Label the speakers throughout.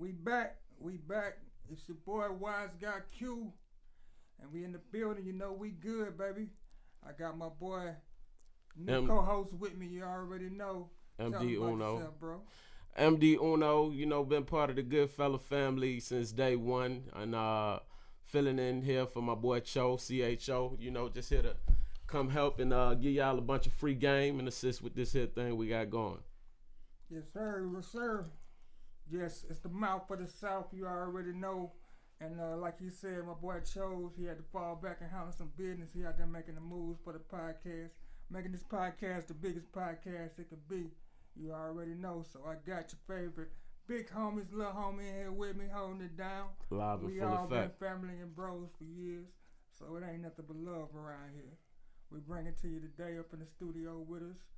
Speaker 1: We back. We back. It's your boy Wise Guy Q. And we in the building. You know we good, baby. I got my boy, new co-host with me. You already know.
Speaker 2: MD Uno.
Speaker 1: Yourself, bro.
Speaker 2: MD Uno, been part of the Goodfella family since day one. And filling in here for my boy Cho, CHO. Just here to come help and give y'all a bunch of free game and assist with this here thing we got going.
Speaker 1: Yes, sir. Yes, sir. Yes, it's the mouth of the South. You already know. And like he said, my boy chose. He had to fall back and handle some business. He out there making the moves for the podcast. Making this podcast the biggest podcast it could be. You already know. So I got your favorite big homies, little homie in here with me holding it down.
Speaker 2: Live and
Speaker 1: we
Speaker 2: full
Speaker 1: all
Speaker 2: effect.
Speaker 1: been family and bros for years. So it ain't nothing but love around here. We bring it to you today up in the studio with us.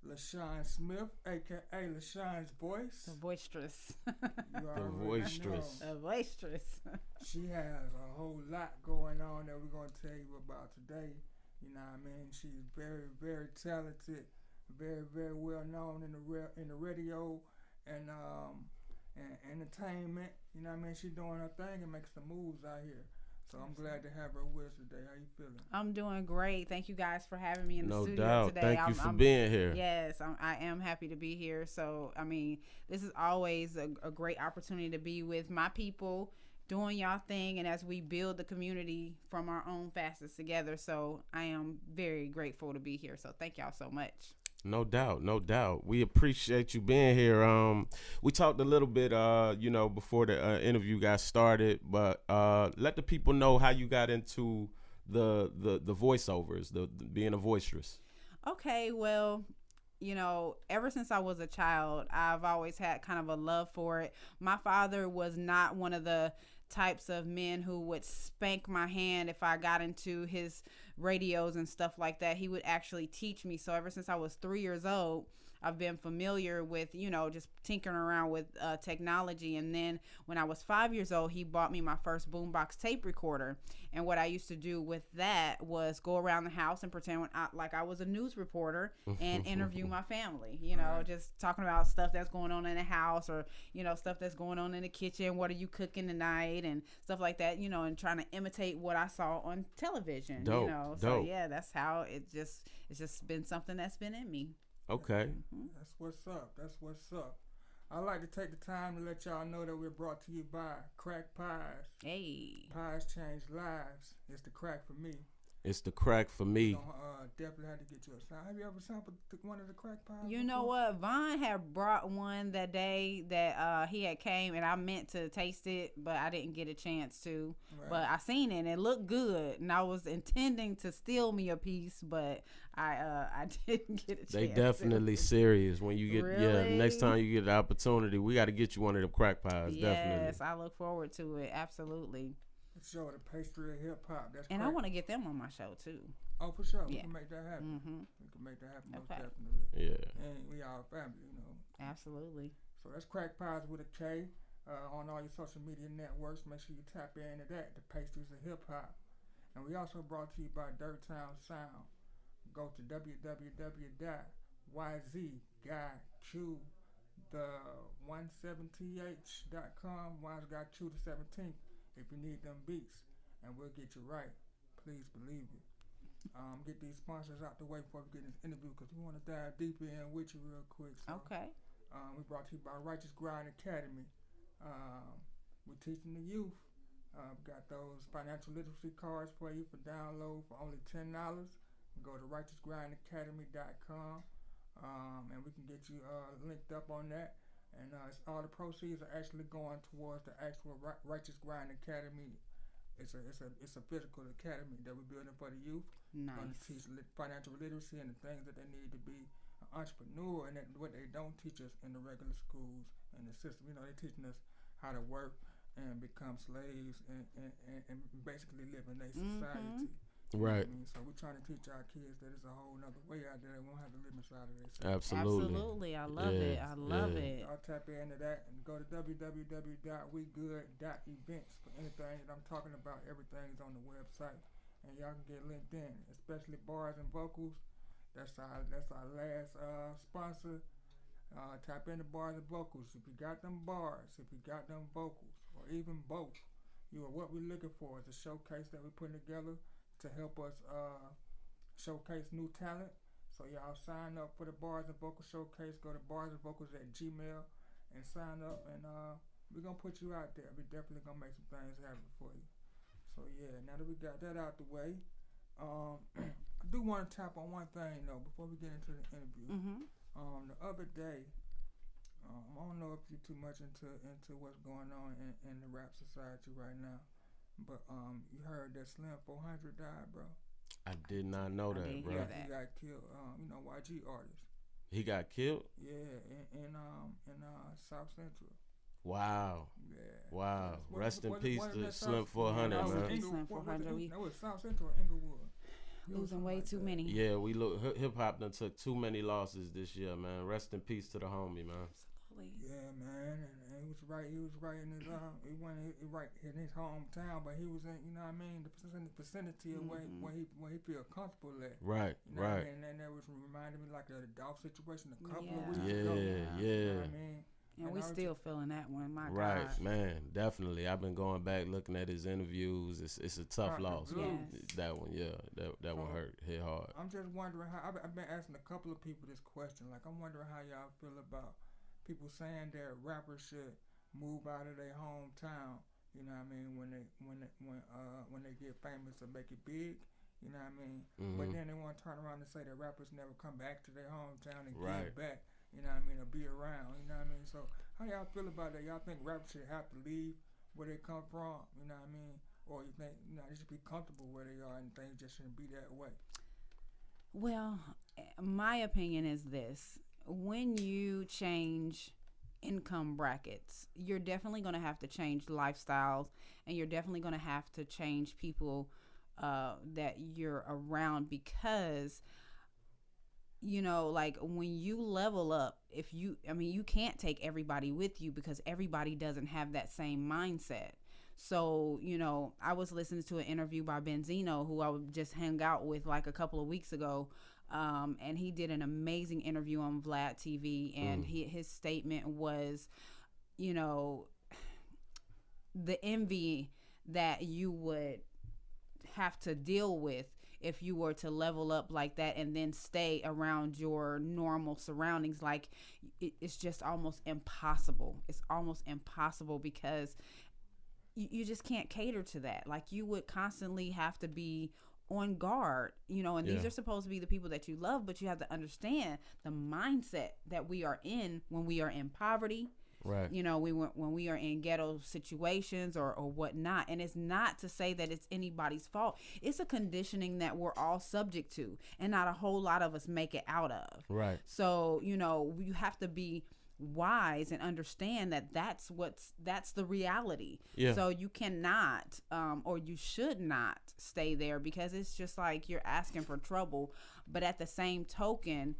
Speaker 1: LaShawn Smith, a.k.a. LaShawn's voice.
Speaker 3: The boisterous.
Speaker 2: The boisterous.
Speaker 3: The boisterous.
Speaker 1: She has a whole lot going on that we're going to tell you about today. You know what I mean? She's very, very talented, very, very well known in the radio and entertainment. You know what I mean? She's doing her thing and making some moves out here. So I'm glad to have her with us today. How you feeling?
Speaker 3: I'm doing great. Thank you guys for having me in the studio
Speaker 2: doubt.
Speaker 3: today.
Speaker 2: Thank you for being here.
Speaker 3: Yes, I am happy to be here. So, I mean, this is always a great opportunity to be with my people, doing y'all thing, and as we build the community from our own facets together. So I am very grateful to be here. So thank y'all so much.
Speaker 2: No doubt, no doubt. We appreciate you being here. We talked a little bit, before the interview got started, but let the people know how you got into the voiceovers, the being a voiceress.
Speaker 3: Okay, well, ever since I was a child, I've always had kind of a love for it. My father was not one of the types of men who would spank my hand if I got into his radios and stuff like that. He would actually teach me. So ever since I was 3 years old, I've been familiar with, just tinkering around with technology. And then when I was 5 years old, he bought me my first boombox tape recorder. And what I used to do with that was go around the house and pretend like I was a news reporter and interview my family, just talking about stuff that's going on in the house or, stuff that's going on in the kitchen. What are you cooking tonight and stuff like that, and trying to imitate what I saw on television,
Speaker 2: Dope.
Speaker 3: So yeah, that's how it's just been something that's been in me.
Speaker 2: Okay.
Speaker 1: That's what's up. That's what's up. I'd like to take the time to let y'all know that we're brought to you by Crack Pies.
Speaker 3: Hey.
Speaker 1: Pies change lives. It's the crack for me.
Speaker 2: It's the crack for me.
Speaker 1: Definitely had to get you a sample. Have you ever sampled one of the crack pies?
Speaker 3: You know what? Vaughn had brought one that day that he had came, and I meant to taste it, but I didn't get a chance to. Right. But I seen it, and it looked good, and I was intending to steal me a piece, but I didn't get a chance.
Speaker 2: They definitely serious when you get
Speaker 3: really?
Speaker 2: Next time you get the opportunity, we got to get you one of them crack pies.
Speaker 3: Yes,
Speaker 2: definitely.
Speaker 3: I look forward to it. Absolutely.
Speaker 1: Show the pastry of hip hop. That's
Speaker 3: and
Speaker 1: crack.
Speaker 3: I want to get them on my show too.
Speaker 1: Oh, for sure.
Speaker 3: Yeah.
Speaker 1: We can make that happen.
Speaker 3: Mm-hmm.
Speaker 1: We can make that happen most
Speaker 3: Okay.
Speaker 1: definitely.
Speaker 2: Yeah.
Speaker 1: And we all family,
Speaker 3: Absolutely.
Speaker 1: So that's Crack Pies with a K on all your social media networks. Make sure you tap into that. The pastries of hip hop. And we also brought to you by Dirt Town Sound. Go to www.ysguy17th.com. Wise Guy Q the 17th. If you need them beats, and we'll get you right. Please believe it. Get these sponsors out the way before we get this interview because we want to dive deeper in with you real quick. So,
Speaker 3: okay.
Speaker 1: We brought to you by Righteous Grind Academy. We're teaching the youth. Got those financial literacy cards for you for download for only $10. Go to righteousgrindacademy.com and we can get you linked up on that. And all the proceeds are actually going towards the actual Righteous Grind Academy. It's a physical academy that we're building for the youth.
Speaker 3: Nice.
Speaker 1: To teach financial literacy and the things that they need to be an entrepreneur and what they don't teach us in the regular schools and the system. They're teaching us how to work and become slaves and basically live in a society.
Speaker 2: Right.
Speaker 1: So we're trying to teach our kids that it's a whole nother way out there. They won't have to live inside of this.
Speaker 2: Absolutely.
Speaker 3: I love it. I love it.
Speaker 1: I'll tap into that and go to www.wegood.events for anything that I'm talking about. Everything's on the website, and y'all can get linked in, especially bars and vocals. That's our last sponsor. Tap into bars and vocals. If you got them bars, if you got them vocals, or even both, you are what we're looking for. Is a showcase that we're putting together to help us showcase new talent. So y'all sign up for the Bars and Vocals Showcase. Go to barsandvocals at Gmail and sign up, and we're gonna put you out there. We're definitely gonna make some things happen for you. So yeah, now that we got that out the way, I do want to tap on one thing though before we get into the interview.
Speaker 3: Mm-hmm.
Speaker 1: The other day, I don't know if you're too much into what's going on in the rap society right now, but you heard that Slim 400 died, bro.
Speaker 2: I did not know that, bro.
Speaker 1: He got killed. YG artist.
Speaker 2: He got killed?
Speaker 1: Yeah, in South Central.
Speaker 2: Wow.
Speaker 1: Yeah.
Speaker 2: Wow.
Speaker 1: What,
Speaker 2: Rest in
Speaker 1: what,
Speaker 2: peace
Speaker 1: what
Speaker 2: to
Speaker 1: that
Speaker 2: Slim
Speaker 1: South-
Speaker 2: 400,
Speaker 1: no,
Speaker 2: man.
Speaker 3: Slim 400.
Speaker 1: That was South Central or Inglewood.
Speaker 3: Losing way too many.
Speaker 2: Yeah, we look. Hip hop done took too many losses this year, man. Rest in peace to the homie, man.
Speaker 3: Absolutely.
Speaker 1: Yeah, man, and he was right. He was right in his he wasn't right in his hometown, but he was in, you know what I mean, the vicinity of where he feel comfortable at.
Speaker 2: Right,
Speaker 1: You know
Speaker 2: right.
Speaker 1: what I mean? And that was reminding me like of the Dolph situation a couple of
Speaker 3: Yeah.
Speaker 1: weeks
Speaker 2: Yeah,
Speaker 1: ago.
Speaker 2: yeah.
Speaker 1: You know what I mean?
Speaker 3: And we still feeling that one. My
Speaker 2: Right,
Speaker 3: God.
Speaker 2: man, definitely. I've been going back looking at his interviews. It's a tough loss. Man.
Speaker 3: Yes.
Speaker 2: That one, yeah, that one hit hard.
Speaker 1: I'm just wondering how I've been asking a couple of people this question. Like, I'm wondering how y'all feel about people saying that rappers should move out of their hometown. You know what I mean? When they get famous or make it big. You know what I mean?
Speaker 2: Mm-hmm.
Speaker 1: But then they want to turn around and say that rappers never come back to their hometown and
Speaker 2: Right.
Speaker 1: give back. You know what I mean? Or be around. You know what I mean? So how y'all feel about that? Y'all think rappers should have to leave where they come from? You know what I mean? Or you think they should be comfortable where they are and things just shouldn't be that way?
Speaker 3: Well, my opinion is this. When you change income brackets, you're definitely going to have to change lifestyles, and you're definitely going to have to change people that you're around, because like when you level up, you can't take everybody with you because everybody doesn't have that same mindset. So, I was listening to an interview by Benzino, who I just hung out with like a couple of weeks ago. And he did an amazing interview on Vlad TV, and his statement was, the envy that you would have to deal with if you were to level up like that and then stay around your normal surroundings. Like, it's just almost impossible. It's almost impossible because you just can't cater to that. Like, you would constantly have to be on guard, and these are supposed to be the people that you love, but you have to understand the mindset that we are in when we are in poverty.
Speaker 2: Right.
Speaker 3: When we are in ghetto situations or whatnot. And it's not to say that it's anybody's fault. It's a conditioning that we're all subject to, and not a whole lot of us make it out of.
Speaker 2: Right.
Speaker 3: So, you have to be wise and understand that that's the reality.
Speaker 2: Yeah.
Speaker 3: So you cannot or you should not stay there, because it's just like you're asking for trouble. But at the same token,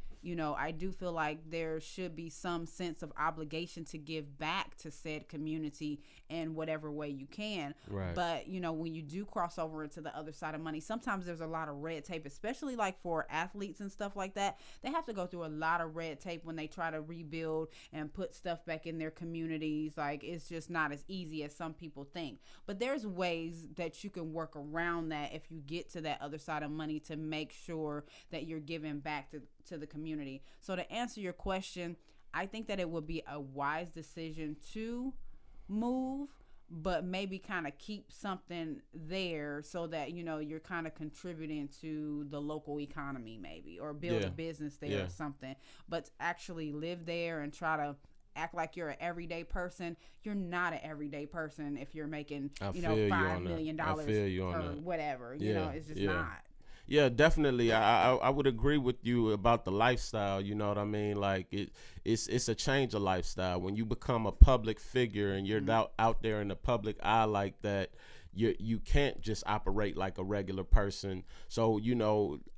Speaker 3: I do feel like there should be some sense of obligation to give back to said community in whatever way you can.
Speaker 2: Right.
Speaker 3: But, when you do cross over into the other side of money, sometimes there's a lot of red tape, especially like for athletes and stuff like that. They have to go through a lot of red tape when they try to rebuild and put stuff back in their communities. Like, it's just not as easy as some people think. But there's ways that you can work around that if you get to that other side of money, to make sure that you're giving back to the community. So to answer your question, I think that it would be a wise decision to move, but maybe kind of keep something there so that, you're kind of contributing to the local economy maybe, or build a business there or something. But actually live there and try to act like you're an everyday person. You're not an everyday person if you're making, $5 million or whatever. It's just not.
Speaker 2: Yeah, definitely. I would agree with you about the lifestyle. You know what I mean? Like, it's a change of lifestyle. When you become a public figure and you're out there in the public eye like that, you can't just operate like a regular person. So,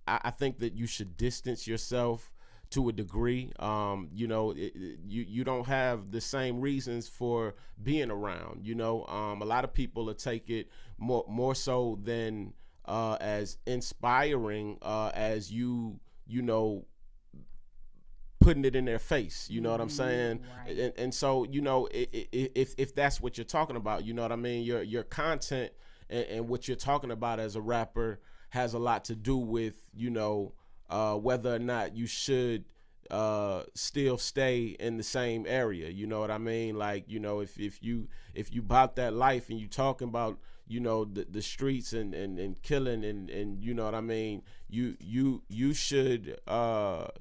Speaker 2: I think that you should distance yourself to a degree. You don't have the same reasons for being around. A lot of people will take it more so than as inspiring as you putting it in their face. You know what I'm saying?
Speaker 3: Right.
Speaker 2: And so, you know, if that's what you're talking about, you know what I mean? Your content and what you're talking about as a rapper has a lot to do with, you know, whether or not you should still stay in the same area. You know what I mean? Like, you know, if you about that life and you talking about, you know, the streets and killing and you know what I mean, you should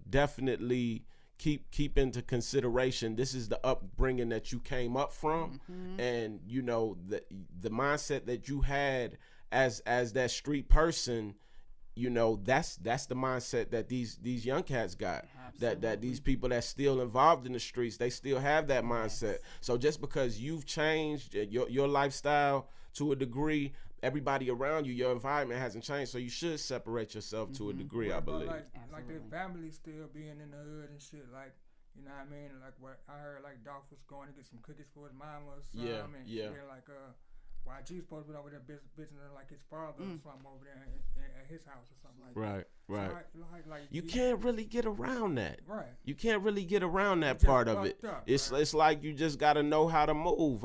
Speaker 2: definitely keep into consideration this is the upbringing that you came up from, and you know the mindset that you had as that street person. You know, that's the mindset that these young cats got. That these people that's still involved in the streets, they still have that mindset. So just because you've changed your lifestyle to a degree, everybody around you, your environment hasn't changed. So you should separate yourself to a degree, I believe.
Speaker 1: Like their family still being in the hood and shit, like, you know what I mean? Like what I heard, like Dolph was going to get some cookies for his mama or something. And shit, like YG's supposed to be over there visiting like his father or something over there at his house or something like that.
Speaker 2: Right.
Speaker 1: So like
Speaker 2: you can't really get around that.
Speaker 1: Right.
Speaker 2: You can't really get around that part of it. It's like you just got to know how to move.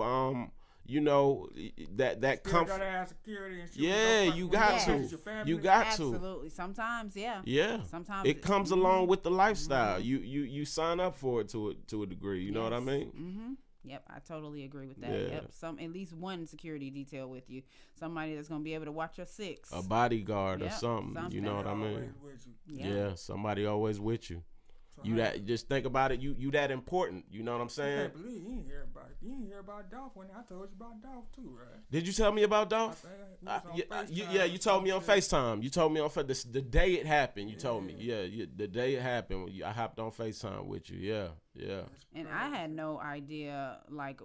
Speaker 2: You know, that comfort.
Speaker 1: Gotta have security and shit.
Speaker 2: Yeah, you got to. You got to.
Speaker 3: Absolutely. Sometimes, yeah.
Speaker 2: Yeah.
Speaker 3: Sometimes
Speaker 2: it comes along with the lifestyle. You sign up for it to a degree. You know what I mean?
Speaker 3: Mm-hmm. Yep, I totally agree with that.
Speaker 2: Yeah.
Speaker 3: Yep, at least one security detail with you, somebody that's gonna be able to watch your six,
Speaker 2: a bodyguard or something. You know what I mean? Yeah, somebody always with you. So you that just think about it. You that important. You know what I'm saying?
Speaker 1: I can't believe you didn't hear about it. You didn't hear about Dolph when I told you about Dolph too, right?
Speaker 2: Did you tell me about Dolph? Yeah, you told me on FaceTime. You told me on the day it happened. You told me, the day it happened. I hopped on FaceTime with you. Yeah.
Speaker 3: And I had no idea like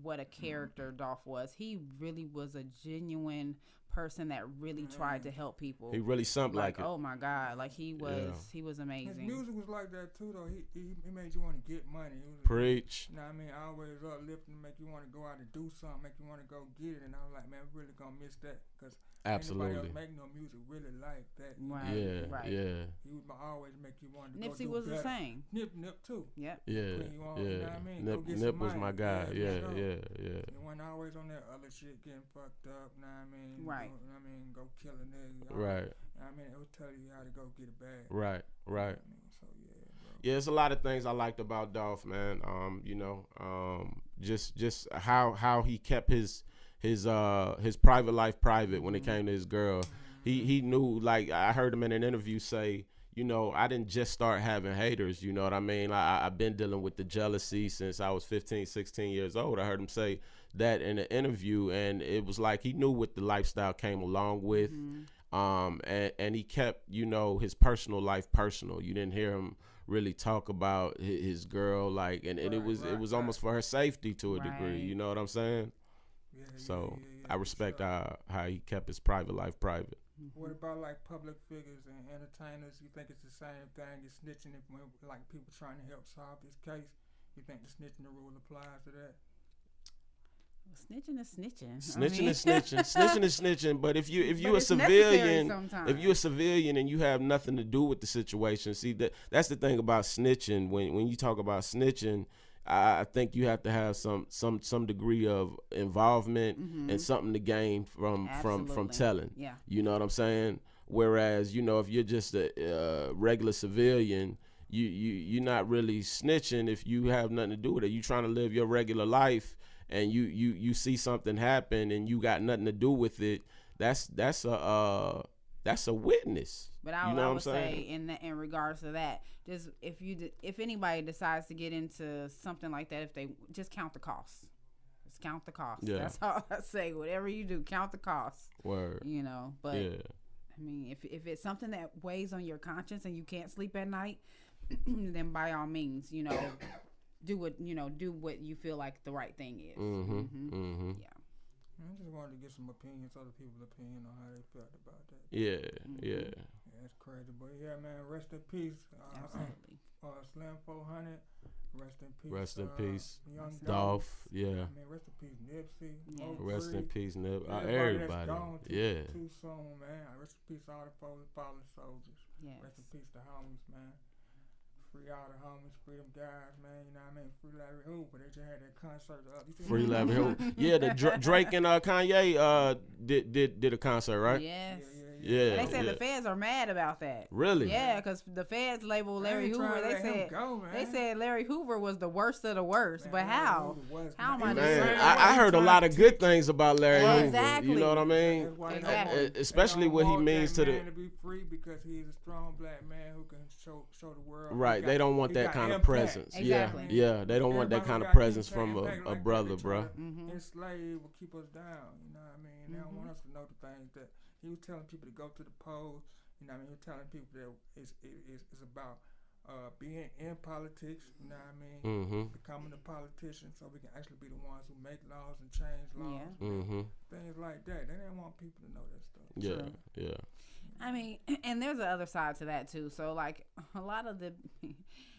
Speaker 3: what a character Dolph was. He really was a genuine person that really tried to help people.
Speaker 2: He really something like it.
Speaker 3: Oh my God, like he was amazing.
Speaker 1: His music was like that too, though. He made you want to get money.
Speaker 2: Preach.
Speaker 1: You know what I mean? Always uplifting, make you want to go out and do something, make you want to go get it. And I was like, man, we're really gonna miss that because
Speaker 2: absolutely
Speaker 1: anybody else make no music really like that.
Speaker 3: Right.
Speaker 2: Yeah.
Speaker 1: He would always make you want to
Speaker 3: Nipsey
Speaker 1: go do
Speaker 3: was
Speaker 1: better.
Speaker 3: the same.
Speaker 1: Nip too.
Speaker 3: Yep.
Speaker 2: Yeah.
Speaker 1: You know what I mean?
Speaker 2: Nip was my guy. Yeah.
Speaker 1: He wasn't always on that other shit getting fucked up. Know what I mean?
Speaker 3: Right.
Speaker 1: Go kill a nigga.
Speaker 2: Right.
Speaker 1: I mean, it will tell you how to go get a bag.
Speaker 2: Right.
Speaker 1: So bro.
Speaker 2: Yeah, there's a lot of things I liked about Dolph, man. Just how he kept his private life private when it came to his girl. He knew, like I heard him in an interview say, you know, I didn't just start having haters, you know what I mean? I've been dealing with the jealousy since I was 15, 16 years old. I heard him say that in an interview, and it was like he knew what the lifestyle came along with. And he kept, you know, his personal life personal. You didn't hear him really talk about his girl, like, and it was almost for her safety to a degree, you know what I'm saying? I respect how he kept his private life private.
Speaker 1: What about like public figures and entertainers? You think it's the same thing as snitching when like people trying to help solve this case? You think the snitching rule applies to that?
Speaker 3: Snitching is snitching.
Speaker 2: Snitching is snitching. But if you a civilian, and you have nothing to do with the situation, see that's the thing about snitching. When you talk about snitching, I think you have to have some degree of involvement and something to gain from telling.
Speaker 3: Yeah.
Speaker 2: You know what I'm saying? Whereas, you know, if you're just a regular civilian, you're not really snitching if you have nothing to do with it. You trying to live your regular life, and you see something happen and you got nothing to do with it. That's a witness.
Speaker 3: But I would say in regards to that, just if anybody decides to get into something like that, if they just count the costs. Just count the costs. Yeah. That's all I say. Whatever you do, count the costs.
Speaker 2: Word.
Speaker 3: You know, but I mean, if it's something that weighs on your conscience and you can't sleep at night, then by all means, you know, do what you feel like the right thing is. Yeah.
Speaker 1: I just wanted to get some opinions, other people's opinion on how they felt about that.
Speaker 2: Yeah.
Speaker 1: That's crazy, but yeah, man, rest in peace.
Speaker 3: Absolutely.
Speaker 1: Slim 400. Rest in peace.
Speaker 2: Rest in peace.
Speaker 1: Young
Speaker 2: Dolph. Yeah.
Speaker 1: I mean, rest in peace, Nipsey.
Speaker 3: Yeah.
Speaker 2: Rest in peace, Nip.
Speaker 1: Everybody. That's gone
Speaker 2: Yeah.
Speaker 1: Too soon, man. Rest in peace, all the fallen soldiers.
Speaker 3: Yes.
Speaker 1: Rest in peace, the homies, man. free all the homies, free them guys, man. You know what I mean? Free Larry Hoover. They just had that concert up. You
Speaker 2: Free Larry Hoover. Yeah, the Drake and Kanye did a concert, right?
Speaker 3: Yes.
Speaker 2: Yeah.
Speaker 3: And they said the feds are mad about that.
Speaker 2: Really?
Speaker 3: Yeah, because the feds labeled Larry Hoover. They said Larry Hoover was the worst of the worst.
Speaker 1: Man,
Speaker 3: but how? How am I
Speaker 2: Man, I heard a lot of good things about Larry Hoover.
Speaker 3: Exactly.
Speaker 2: You know what I mean?
Speaker 3: Exactly.
Speaker 2: Especially what he means to the.
Speaker 1: Man to be free because he's a strong black man who can show the world.
Speaker 2: Right. They don't want that kind of presence.
Speaker 3: Exactly.
Speaker 2: Yeah. They don't want that kind of presence from a brother, bro.
Speaker 1: Enslave will keep us down. You know what I mean? They don't want us to know the things that he was telling people to go to the polls. You know what I mean? He was telling people that it's about being in politics. You know what I mean? Becoming a politician so we can actually be the ones who make laws and change laws. Things like that. They didn't want people to know that stuff.
Speaker 2: Yeah. Yeah.
Speaker 3: I mean, and there's the other side to that too. So like a lot of the,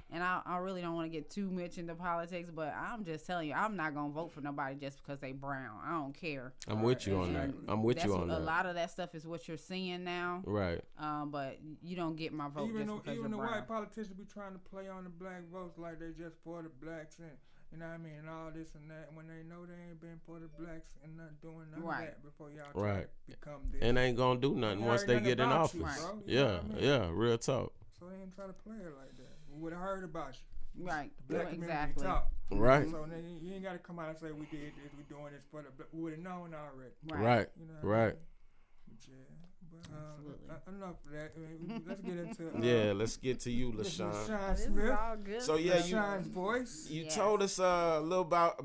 Speaker 3: and I really don't want to get too much into politics, but I'm just telling you, I'm not gonna vote for nobody just because they brown. I don't care.
Speaker 2: I'm with you on that. I'm with you on that.
Speaker 3: A lot of that stuff is what you're seeing now.
Speaker 2: Right.
Speaker 3: But you don't get my vote
Speaker 1: even
Speaker 3: just because
Speaker 1: even
Speaker 3: you're
Speaker 1: the
Speaker 3: brown.
Speaker 1: white politicians be trying to play on the black votes like they just for the blacks and. You know what I mean? And all this and that. When they know they ain't been for the blacks and not doing none of that before y'all try to become this.
Speaker 2: And ain't gonna do nothing once they get in office. Yeah, real talk.
Speaker 1: So they ain't try to play it like that. We would have heard about you.
Speaker 3: Right.
Speaker 1: The black
Speaker 3: Exactly.
Speaker 1: talk.
Speaker 2: Right.
Speaker 1: So then you ain't got to come out and say we did this, we doing this for the black. We would have known already.
Speaker 2: Right.
Speaker 1: You know
Speaker 2: right.
Speaker 1: Enough of that. I mean, let's get into
Speaker 2: let's get to you, LaShawn.
Speaker 3: This is all good.
Speaker 2: So
Speaker 1: LaShawn's voice.
Speaker 2: You told us a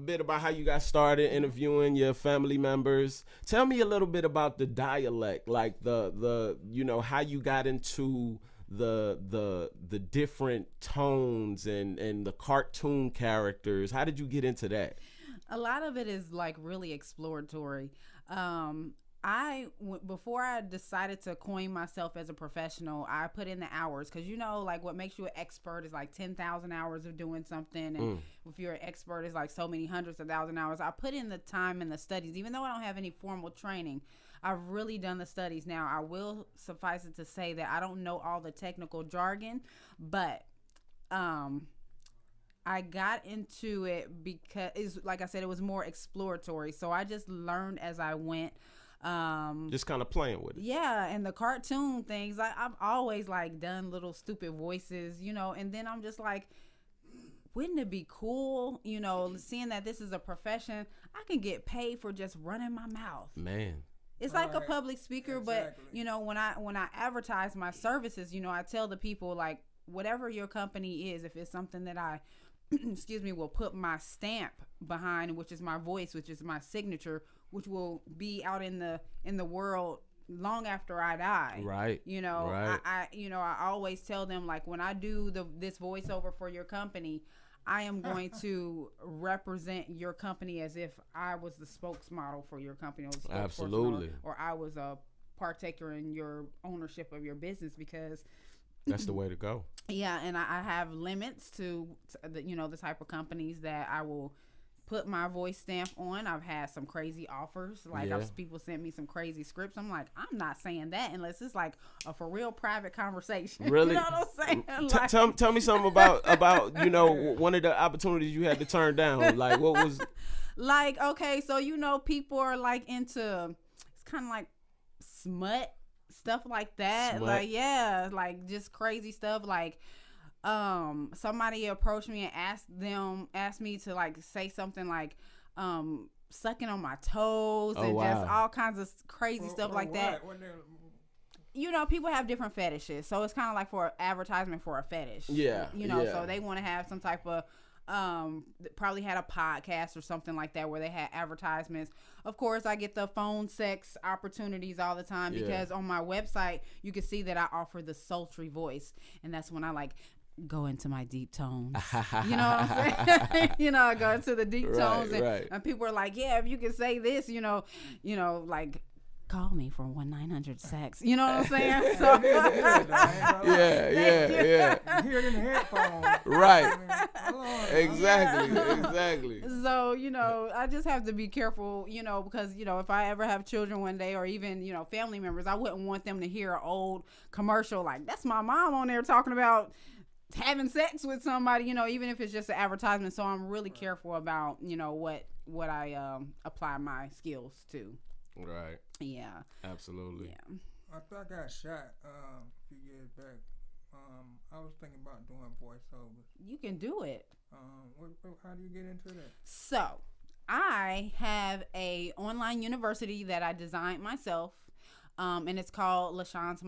Speaker 2: bit about how you got started interviewing your family members. Tell me a little bit about the dialect, like the how you got into the different tones and the cartoon characters. How did you get into that?
Speaker 3: A lot of it is like really exploratory. Before I decided to coin myself as a professional, I put in the hours because like what makes you an expert is like 10,000 hours of doing something, and if you're an expert, it's like so many hundreds of thousand hours. I put in the time and the studies, even though I don't have any formal training. I've really done the studies. Now, I will suffice it to say that I don't know all the technical jargon, but I got into it because, like I said, it was more exploratory. So I just learned as I went.
Speaker 2: Just kind of playing with it.
Speaker 3: Yeah, and the cartoon things, I've always like done little stupid voices, and then I'm just like, wouldn't it be cool, seeing that this is a profession, I can get paid for just running my mouth. Man. It's like a public speaker, but when I advertise my services, I tell the people like whatever your company is, if it's something that I will put my stamp behind, which is my voice, which is my signature, which will be out in the world long after I die. Right. Right. I always tell them like when I do this voiceover for your company, I am going to represent your company as if I was the spokesmodel for your company. Absolutely. Or I was a partaker in your ownership of your business, because
Speaker 2: that's the way to go.
Speaker 3: Yeah, and I have limits to the type of companies that I will put my voice stamp on. I've had some crazy offers. Like people sent me some crazy scripts. I'm like, I'm not saying that unless it's like a for real private conversation. Really? You know what I'm saying?
Speaker 2: Tell me something about one of the opportunities you had to turn down. Like what was
Speaker 3: like, okay, so people are like into, it's kind of like smut stuff like that. Smut. Like like just crazy stuff. Like somebody approached me and asked me to like say something like sucking on my toes and just all kinds of crazy stuff like that. People have different fetishes, so it's kind of like for advertisement for a fetish. So they want to have some type of probably had a podcast or something like that where they had advertisements. Of course, I get the phone sex opportunities all the time because on my website you can see that I offer the sultry voice, and that's when I like go into my deep tones. You know what I'm saying? I go into the deep tones and people are like, yeah, if you can say this, like call me for 1-900-SEX. You know what I'm saying? So
Speaker 2: yeah.
Speaker 1: Hear it in the headphones.
Speaker 2: Right. Exactly.
Speaker 3: So, I just have to be careful, because, if I ever have children one day or even, family members, I wouldn't want them to hear an old commercial like, that's my mom on there talking about having sex with somebody, you know, even if it's just an advertisement. So I'm really careful about, you know, what I apply my skills to.
Speaker 2: Right.
Speaker 3: Yeah.
Speaker 2: Absolutely.
Speaker 3: Yeah.
Speaker 1: I thought I got shot a few years back. I was thinking about doing voiceovers.
Speaker 3: You can do it.
Speaker 1: How do you get into that?
Speaker 3: So I have a online university that I designed myself. And it's called LaShawn's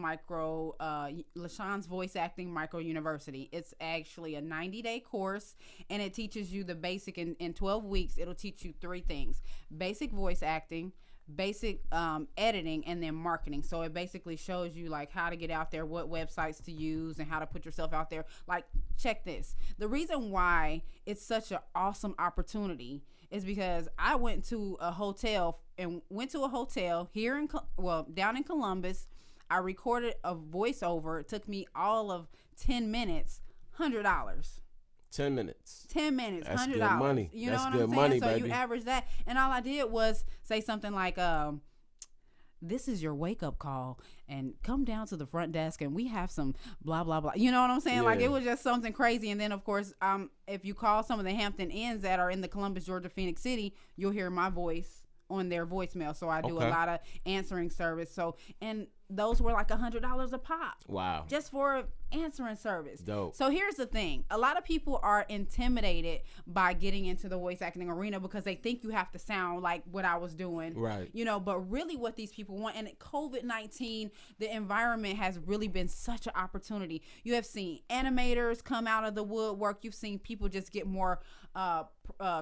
Speaker 3: Voice Acting Micro University. It's actually a 90-day course, and it teaches you the basic in 12 weeks. It'll teach you 3 things: basic voice acting, basic editing, and then marketing. So it basically shows you like how to get out there, what websites to use, and how to put yourself out there. Like, check this. The reason why it's such an awesome opportunity is because I went to a hotel here down in Columbus. I recorded a voiceover. It took me all of 10 minutes, $100.
Speaker 2: 10 minutes.
Speaker 3: 10 minutes,
Speaker 2: That's
Speaker 3: $100.
Speaker 2: good money.
Speaker 3: You
Speaker 2: That's
Speaker 3: know what
Speaker 2: good
Speaker 3: I'm saying?
Speaker 2: money,
Speaker 3: so
Speaker 2: baby.
Speaker 3: you average that, and all I did was say something like, "This is your wake up call, and come down to the front desk, and we have some blah blah blah." You know what I'm saying?
Speaker 2: Yeah.
Speaker 3: Like, it was just something crazy. And then of course, if you call some of the Hampton Inns that are in the Columbus, Georgia, Phoenix City, you'll hear my voice on their voicemail. So I do a lot of answering service. So, and those were like $100 a pop.
Speaker 2: Wow.
Speaker 3: Just for answering service.
Speaker 2: Dope.
Speaker 3: So here's the thing. A lot of people are intimidated by getting into the voice acting arena because they think you have to sound like what I was doing.
Speaker 2: Right.
Speaker 3: You know, but really what these people want, and COVID-19, the environment has really been such an opportunity. You have seen animators come out of the woodwork. You've seen people just get more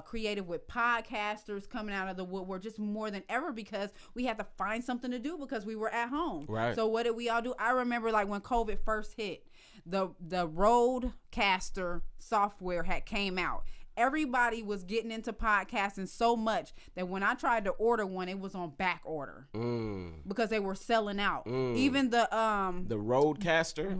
Speaker 3: creative with podcasters coming out of the woodwork, just more than ever, because we had to find something to do because we were at home.
Speaker 2: Right.
Speaker 3: So what did we all do? I remember like when COVID first hit, the Rodecaster software had came out. Everybody was getting into podcasting so much that when I tried to order one, it was on back order because they were selling out. Even the
Speaker 2: Rodecaster.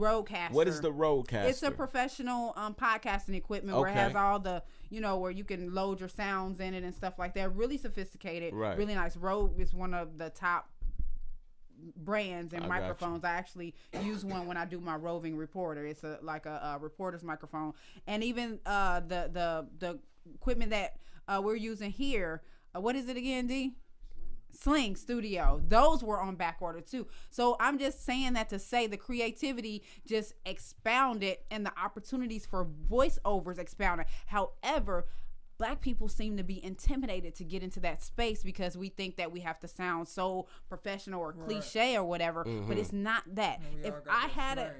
Speaker 2: What is the Rodecaster?
Speaker 3: It's a professional podcasting equipment where it has all the, you know, where you can load your sounds in it and stuff like that. Really sophisticated, really nice. Rode is one of the top brands and microphones. I actually use one when I do my roving reporter. It's a reporter's microphone. And even the equipment that we're using here, what is it again, D? Sling Studio. Those were on back order too. So I'm just saying that to say the creativity just expounded and the opportunities for voiceovers expounded. However, Black people seem to be intimidated to get into that space because we think that we have to sound so professional or cliche or whatever, but it's not that. If I had a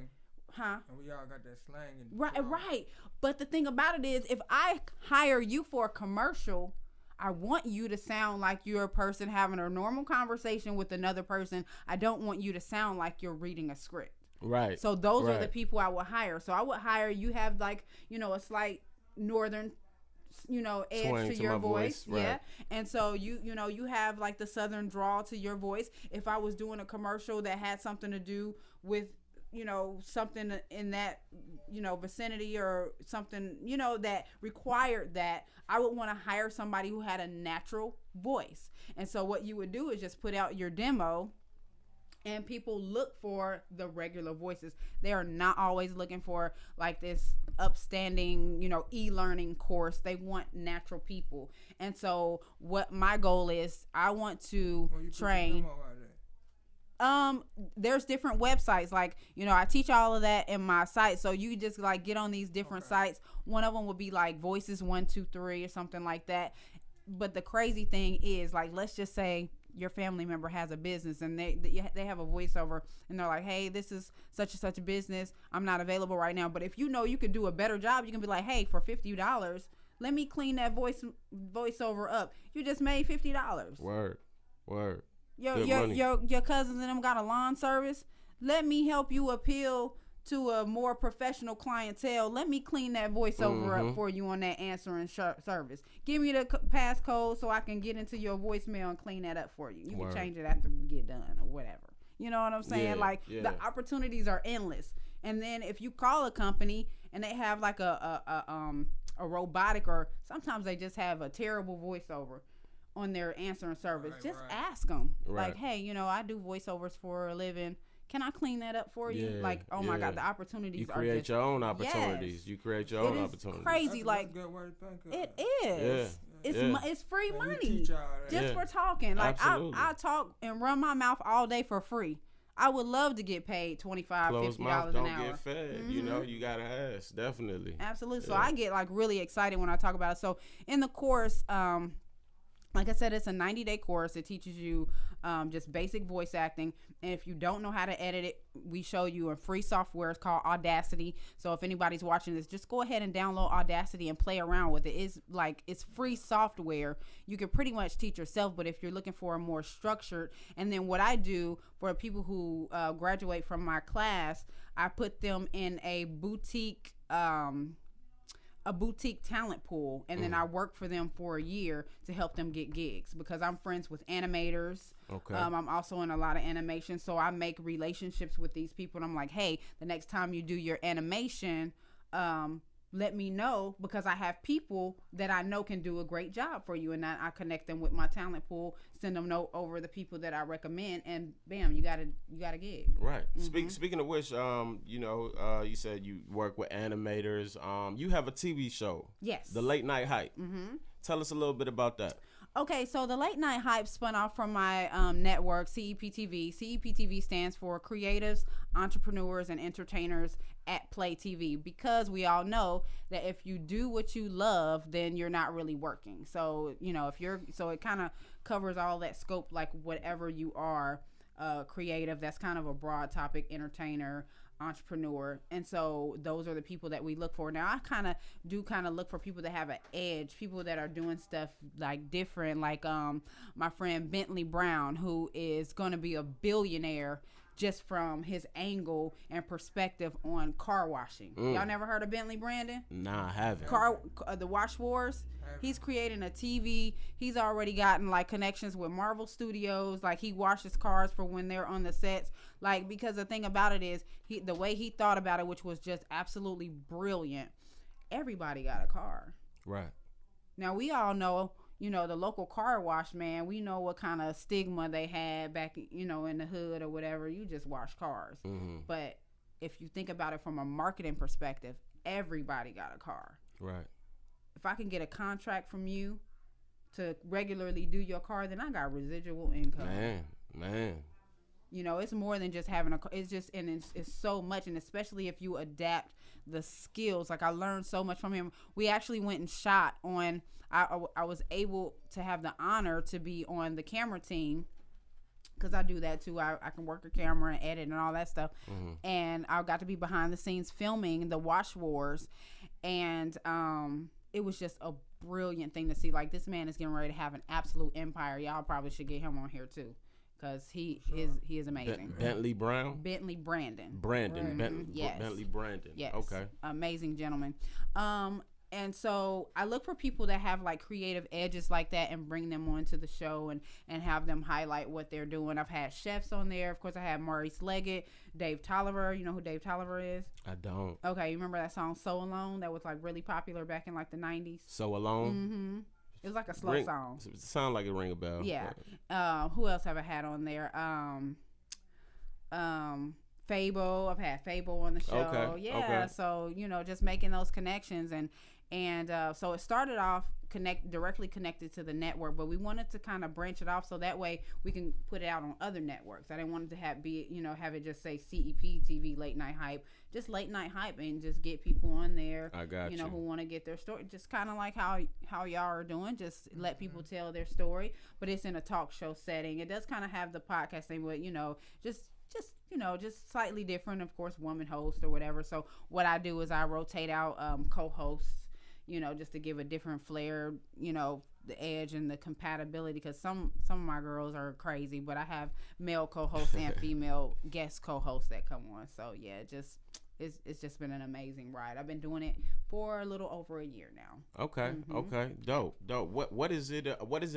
Speaker 1: and we all got that slang.
Speaker 3: Right. But the thing about it is, if I hire you for a commercial, I want you to sound like you're a person having a normal conversation with another person. I don't want you to sound like you're reading a script.
Speaker 2: Right.
Speaker 3: So those are the people I would hire. So I would hire, you have like, you know, a slight northern, you know, edge
Speaker 2: Twang
Speaker 3: to your voice. Yeah. And so you know, you have like the southern drawl to your voice. If I was doing a commercial that had something to do with, you know, something in that, you know, vicinity or something, you know, that required that, I would want to hire somebody who had a natural voice. And so what you would do is just put out your demo, and people look for the regular voices. They are not always looking for like this upstanding, you know, e-learning course. They want natural people. And so what my goal is, I want to train. There's different websites, like, you know, I teach all of that in my site. So you just like get on these different sites. One of them will be like Voices 123 or something like that. But the crazy thing is, like, let's just say your family member has a business and they have a voiceover and they're like, hey, this is such and such a business, I'm not available right now. But if you know you could do a better job, you can be like, hey, for $50, let me clean that voiceover up. You just made $50.
Speaker 2: Word.
Speaker 3: Your cousins and them got a lawn service. Let me help you appeal to a more professional clientele. Let me clean that voiceover up for you on that answering service. Give me the passcode so I can get into your voicemail and clean that up for you. You can change it after you get done or whatever. You know what I'm saying? The opportunities are endless. And then if you call a company and they have like a robotic, or sometimes they just have a terrible voiceover on their answering service, ask them like, hey, you know, I do voiceovers for a living. can I clean that up for you?
Speaker 2: Yeah,
Speaker 3: Like, oh my
Speaker 2: yeah.
Speaker 3: God, the opportunities
Speaker 2: You
Speaker 3: are
Speaker 2: create
Speaker 3: just
Speaker 2: your own opportunities.
Speaker 3: Yes.
Speaker 2: You create your
Speaker 3: It
Speaker 2: own
Speaker 3: is
Speaker 2: opportunities.
Speaker 3: crazy.
Speaker 1: That's
Speaker 3: Like,
Speaker 1: a good way to think of
Speaker 3: it
Speaker 1: it.
Speaker 3: is. It's
Speaker 2: Yeah.
Speaker 3: it's free
Speaker 1: And you
Speaker 3: money
Speaker 1: teach y'all that.
Speaker 3: just
Speaker 2: Yeah.
Speaker 3: for talking. Like
Speaker 2: Absolutely.
Speaker 3: I talk and run my mouth all day for free. I would love to get paid $25,
Speaker 2: Closed mouth
Speaker 3: $50
Speaker 2: don't
Speaker 3: an hour.
Speaker 2: get fed. You know, you gotta ask. Definitely.
Speaker 3: Absolutely. So
Speaker 2: Yeah.
Speaker 3: I get like really excited when I talk about it. So in the course, like I said, it's a 90-day course. It teaches you just basic voice acting. And if you don't know how to edit it, we show you a free software. It's called Audacity. So if anybody's watching this, just go ahead and download Audacity and play around with it. It's free software. You can pretty much teach yourself, but if you're looking for a more structured, and then what I do for people who graduate from my class, I put them in a boutique talent pool, and then I work for them for a year to help them get gigs because I'm friends with animators.
Speaker 2: Okay.
Speaker 3: I'm also in a lot of animation, so I make relationships with these people, and I'm like, hey, the next time you do your animation, let me know, because I have people that I know can do a great job for you, and I connect them with my talent pool, send them note over the people that I recommend, and bam, you got a gig.
Speaker 2: Right. Speaking of which, you said you work with animators. You have a TV show.
Speaker 3: Yes.
Speaker 2: The Late Night Hype. Tell us a little bit about that.
Speaker 3: Okay, so the Late Night Hype spun off from my network, CEPTV. CEPTV stands for Creatives, Entrepreneurs, and Entertainers at Play TV, because we all know that if you do what you love, then you're not really working. So, so it kind of covers all that scope, like whatever you are, creative, that's kind of a broad topic, entertainer, entrepreneur. And so those are the people that we look for. Now I kind of look for people that have an edge, people that are doing stuff like different, like my friend Bentley Brown, who is going to be a billionaire just from his angle and perspective on car washing. Y'all never heard of Bentley Brandon?
Speaker 2: Nah, I haven't.
Speaker 3: The Wash Wars. He's creating a TV. He's already gotten like connections with Marvel Studios. Like he washes cars for when they're on the sets. Like, because the thing about it is the way he thought about it, which was just absolutely brilliant. Everybody got a car.
Speaker 2: Right.
Speaker 3: Now we all know, the local car wash, man, we know what kind of stigma they had back, in the hood or whatever. You just wash cars. But if you think about it from a marketing perspective, everybody got a car.
Speaker 2: Right.
Speaker 3: If I can get a contract from you to regularly do your car, then I got residual income.
Speaker 2: Man.
Speaker 3: It's more than just having a car. It's just, and it's so much, and especially if you adapt the skills. Like I learned so much from him. We actually went and shot on. I was able to have the honor to be on the camera team, because I do that too. I can work a camera and edit and all that stuff. And I got to be behind the scenes filming the Wash Wars, and it was just a brilliant thing to see. Like, this man is getting ready to have an absolute empire. Y'all probably should get him on here too, because he is amazing.
Speaker 2: Bentley Brown?
Speaker 3: Bentley Brandon.
Speaker 2: Yes. Bentley Brandon.
Speaker 3: Yes.
Speaker 2: Okay.
Speaker 3: Amazing gentleman. And so I look for people that have like creative edges like that and bring them onto the show and have them highlight what they're doing. I've had chefs on there. Of course, I had Maurice Leggett, Dave Tolliver. You know who Dave Tolliver is?
Speaker 2: I don't.
Speaker 3: Okay, you remember that song "So Alone" that was like really popular back in like the 90s?
Speaker 2: So Alone?
Speaker 3: It was like a slow song.
Speaker 2: It sound like it ring a bell.
Speaker 3: Yeah. Who else have I had on there? Fabo. I've had Fabo on the show.
Speaker 2: Okay.
Speaker 3: Yeah.
Speaker 2: Okay.
Speaker 3: So, just making those connections, and so it started off directly connected to the network, but we wanted to kind of branch it off so that way we can put it out on other networks. I didn't want it to have it just say CEP TV Late Night Hype, just Late Night Hype, and just get people on there.
Speaker 2: I got you.
Speaker 3: Who want to get their story, just kind of like how y'all are doing, just let people tell their story, but it's in a talk show setting. It does kind of have the podcast thing, but just slightly different, of course, woman host or whatever. So what I do is I rotate out co-hosts, just to give a different flair, the edge and the compatibility, because some of my girls are crazy, but I have male co-hosts and female guest co-hosts that come on. So yeah, it's just been an amazing ride. I've been doing it for a little over a year now.
Speaker 2: Okay. Okay. Dope. What is it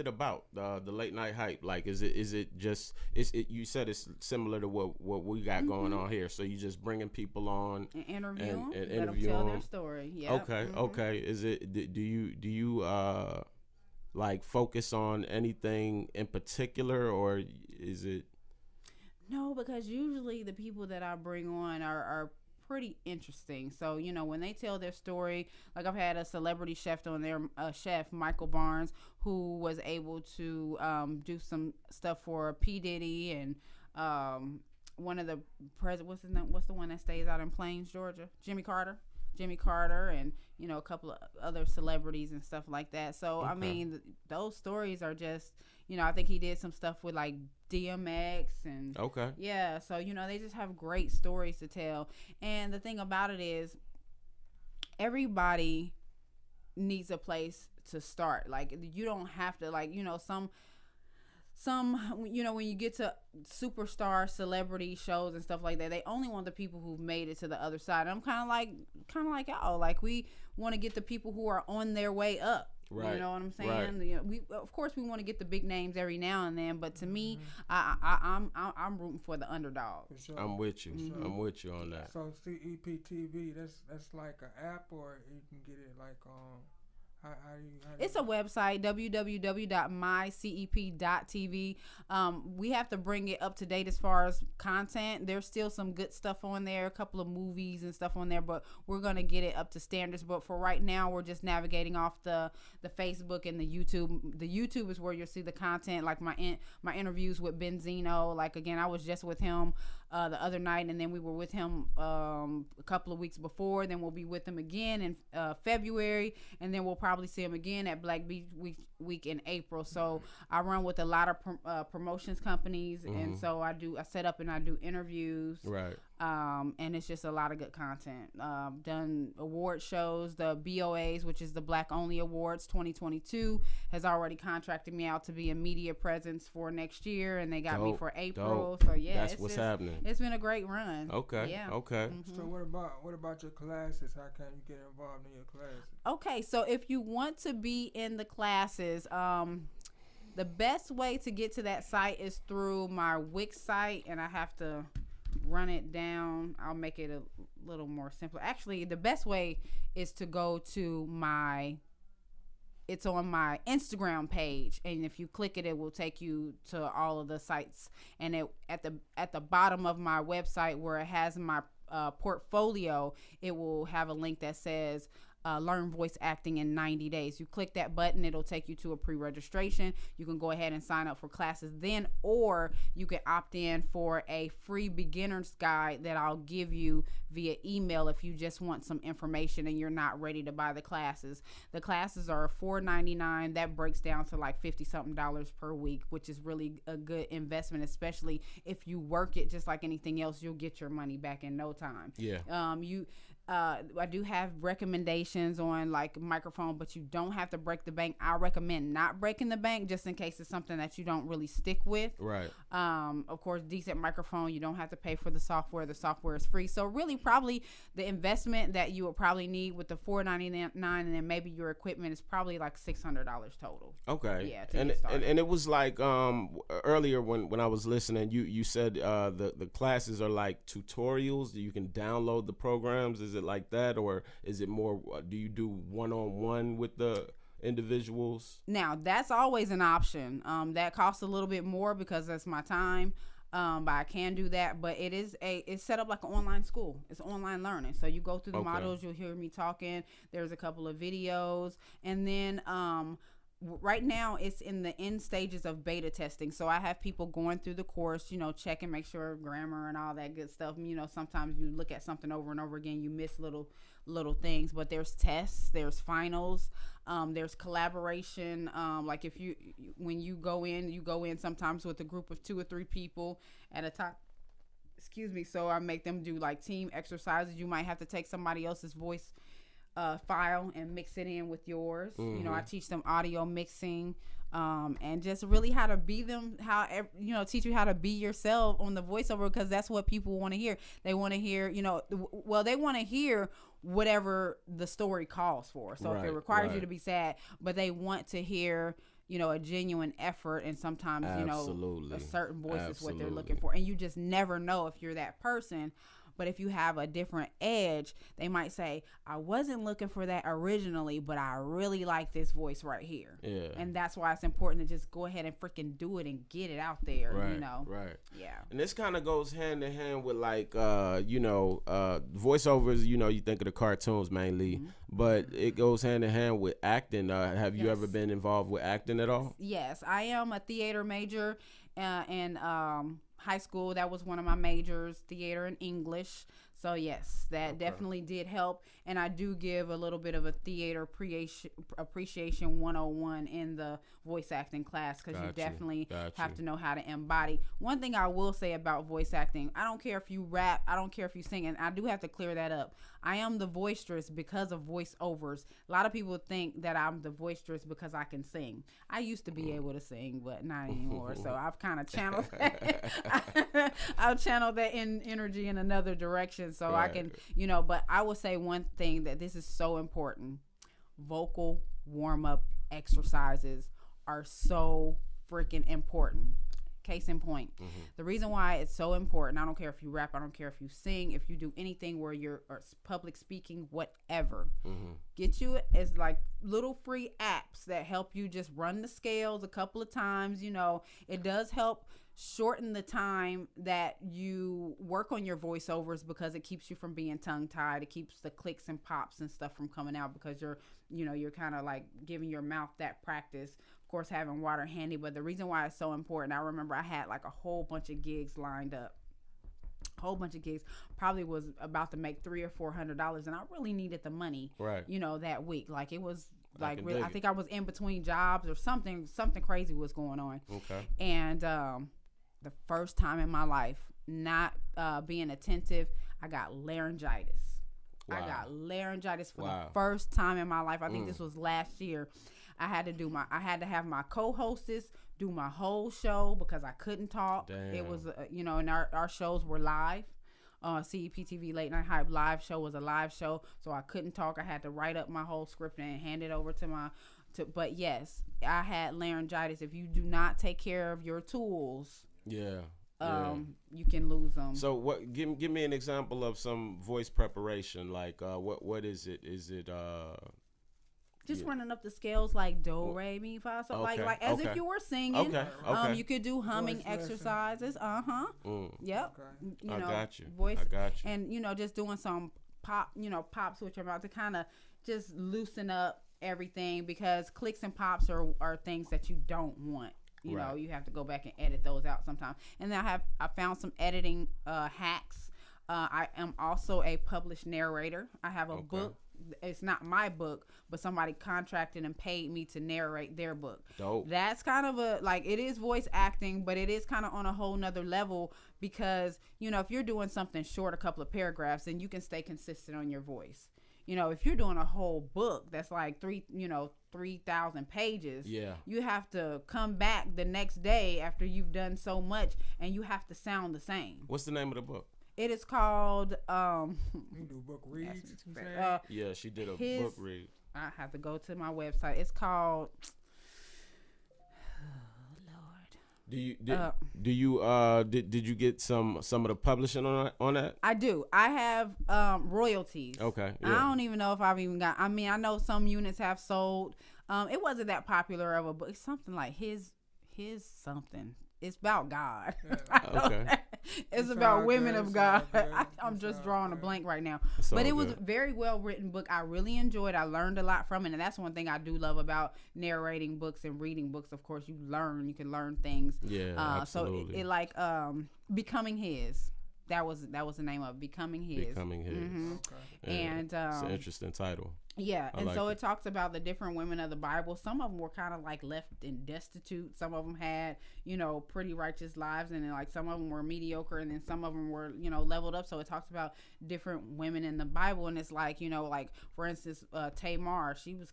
Speaker 2: about the Late Night Hype? Like, is it just you said it's similar to what we got going on here. So you just bringing people on
Speaker 3: and interview them,
Speaker 2: and
Speaker 3: let them tell their story. Yeah.
Speaker 2: Okay. Okay. Is it do you like focus on anything in particular, or is it?
Speaker 3: No, because usually the people that I bring on are pretty interesting. So, you know, when they tell their story, like I've had a celebrity chef on there, chef Michael Barnes, who was able to do some stuff for P. Diddy and one of the what's his name? What's the one that stays out in Plains, Georgia? Jimmy Carter, and you know, a couple of other celebrities and stuff like that. So I mean, those stories are just, you know, I think he did some stuff with like DMX and yeah. So you know, they just have great stories to tell. And the thing about it is, everybody needs a place to start. Like you don't have to, like, you know, some you know, when you get to superstar celebrity shows and stuff like that, they only want the people who've made it to the other side. I'm kind of like y'all, like we want to get the people who are on their way up. Right. You know what I'm saying? Right. You know, we of course we want to get the big names every now and then, but to me, I'm rooting for the underdog. For
Speaker 2: sure. I'm with you. Mm-hmm. I'm with you on that.
Speaker 1: So CEPTV, that's like an app, or you can get it like how
Speaker 3: it's a website, www.mycep.tv. We have to bring it up to date as far as content. There's still some good stuff on there, a couple of movies and stuff on there, but we're going to get it up to standards. But for right now, we're just navigating off the Facebook and the YouTube. The YouTube is where you'll see the content, like my interviews with Benzino. Like, again, I was just with him the other night, and then we were with him a couple of weeks before. Then we'll be with him again in February, and then we'll probably see him again at Black Beach Week in April. So I run with a lot of promotions companies, and so I set up and I do interviews.
Speaker 2: Right.
Speaker 3: And it's just a lot of good content. Done award shows. The BOAs, which is the Black Only Awards 2022, has already contracted me out to be a media presence for next year, and they got me for April. So yeah,
Speaker 2: that's what's happening.
Speaker 3: It's been a great run.
Speaker 2: Okay.
Speaker 3: Yeah.
Speaker 2: Okay.
Speaker 1: So what about your classes? How can you get involved in your classes?
Speaker 3: Okay, so if you want to be in the classes, the best way to get to that site is through my Wix site, and I have to run it down. I'll make it a little more simple. Actually, the best way is to go to it's on my Instagram page, and if you click it, it will take you to all of the sites. And at the bottom of my website, where it has my portfolio, it will have a link that says learn voice acting in 90 days. You click that button, it'll take you to a pre-registration. You can go ahead and sign up for classes then, or you can opt in for a free beginner's guide that I'll give you via email if you just want some information and you're not ready to buy the classes. The classes are $4.99. That breaks down to like $50-something per week, which is really a good investment, especially if you work it just like anything else. You'll get your money back in no time.
Speaker 2: Yeah.
Speaker 3: I do have recommendations on like microphone, but you don't have to break the bank. I recommend not breaking the bank just in case it's something that you don't really stick with.
Speaker 2: Right.
Speaker 3: Of course, decent microphone. You don't have to pay for the software. The software is free. So really, probably the investment that you will probably need with the $4.99 and then maybe your equipment is probably like $600 total.
Speaker 2: Okay.
Speaker 3: Yeah.
Speaker 2: And it was like earlier when I was listening, you said the classes are like tutorials. You can download the programs. Is it like that, or is it more, do you do one-on-one with the individuals?
Speaker 3: Now, that's always an option. That costs a little bit more because that's my time. But I can do that. But it's set up like an online school. It's online learning. So you go through the modules, you'll hear me talking. There's a couple of videos, and then right now it's in the end stages of beta testing. So I have people going through the course, you know, check and make sure grammar and all that good stuff. You know, sometimes you look at something over and over again, you miss little things, but there's tests, there's finals, there's collaboration. Like when you go in sometimes with a group of 2 or 3 people at a time. Excuse me. So I make them do like team exercises. You might have to take somebody else's voice file and mix it in with yours. You know, I teach them audio mixing, and just really how to be them, teach you how to be yourself on the voiceover, because that's what people want to hear. They want to hear, they want to hear whatever the story calls for. So if it requires you to be sad, but they want to hear, a genuine effort, and sometimes, a certain voice is what they're looking for. And you just never know if you're that person. But if you have a different edge, they might say, I wasn't looking for that originally, but I really like this voice right here.
Speaker 2: Yeah.
Speaker 3: And that's why it's important to just go ahead and freaking do it and get it out there,
Speaker 2: Right,
Speaker 3: you know?
Speaker 2: right.
Speaker 3: Yeah.
Speaker 2: And this kind of goes hand in hand with like, voiceovers, you think of the cartoons mainly, but it goes hand in hand with acting. Have you ever been involved with acting at all?
Speaker 3: Yes, I am a theater major in high school. That was one of my majors, theater and English. So yes, that definitely did help. And I do give a little bit of a theater appreciation 101 in the voice acting class, because you definitely have to know how to embody. One thing I will say about voice acting, I don't care if you rap, I don't care if you sing, and I do have to clear that up. I am the voiceress because of voiceovers. A lot of people think that I'm the voiceress because I can sing. I used to be able to sing, but not anymore. So I've kind of channeled that. I've channeled that energy in another direction, so I can, but I will say one thing, that this is so important. Vocal warm-up exercises are so freaking important. Case in point, the reason why it's so important, I don't care if you rap, I don't care if you sing, if you do anything where you're or public speaking, whatever, get you as like little free apps that help you just run the scales a couple of times. It does help shorten the time that you work on your voiceovers, because it keeps you from being tongue tied. It keeps the clicks and pops and stuff from coming out, because you're kind of like giving your mouth that practice. Of course, having water handy, but the reason why it's so important, I remember I had like a whole bunch of gigs lined up. Probably was about to make $300 or $400, and I really needed the money,
Speaker 2: right?
Speaker 3: That week. Like, it was like really, I think I was in between jobs or something crazy was going on.
Speaker 2: Okay.
Speaker 3: And the first time in my life, not being attentive, I got laryngitis. Wow. I got laryngitis for the first time in my life. I think this was last year. I had to have my co-hostess do my whole show because I couldn't talk. Damn. It was, and our shows were live. CEPTV Late Night Hype live show was a live show, so I couldn't talk. I had to write up my whole script and hand it over but yes, I had laryngitis. If you do not take care of your tools, you can lose them.
Speaker 2: So what? Give me an example of some voice preparation. Like what is it? Is it
Speaker 3: just running up the scales like do, re, mi, fa, so like as if you were singing. Okay. You could do humming exercises. Yep.
Speaker 2: Okay. I got you.
Speaker 3: Voice.
Speaker 2: I got you.
Speaker 3: And just doing some pops with your mouth to kind of just loosen up everything, because clicks and pops are things that you don't want. You know, you have to go back and edit those out sometimes. And then I found some editing hacks. I am also a published narrator. I have a book. It's not my book, but somebody contracted and paid me to narrate their book. Dope. That's kind of it is voice acting, but it is kind of on a whole nother level, because, if you're doing something short, a couple of paragraphs, then you can stay consistent on your voice. If you're doing a whole book that's like 3,000 pages, you have to come back the next day after you've done so much, and you have to sound the same.
Speaker 2: What's the name of the book?
Speaker 3: It is called
Speaker 1: you do book reads.
Speaker 2: Yeah, she did a book read.
Speaker 3: I have to go to my website. It's called
Speaker 2: Did you get some of the publishing on that?
Speaker 3: I do. I have royalties.
Speaker 2: Okay.
Speaker 3: Yeah. I don't even know if I've even got. I mean, I know some units have sold. It wasn't that popular of a book. It's something like his something. It's about God.
Speaker 2: Okay.
Speaker 3: It's about women of God. I'm just drawing a blank right now. But it was a very well written book. I really enjoyed it. I learned a lot from it. And that's one thing I do love about narrating books and reading books. Of course, you can learn things.
Speaker 2: Yeah, absolutely.
Speaker 3: So it like Becoming His. That was the name of it, Becoming His.
Speaker 2: Becoming His.
Speaker 3: Mm-hmm.
Speaker 2: Okay. And it's an interesting title.
Speaker 3: Yeah, and so it talks about the different women of the Bible. Some of them were kind of like left and destitute. Some of them had, pretty righteous lives, and then like some of them were mediocre, and then some of them were, leveled up. So it talks about different women in the Bible, and it's like, like for instance, Tamar, she was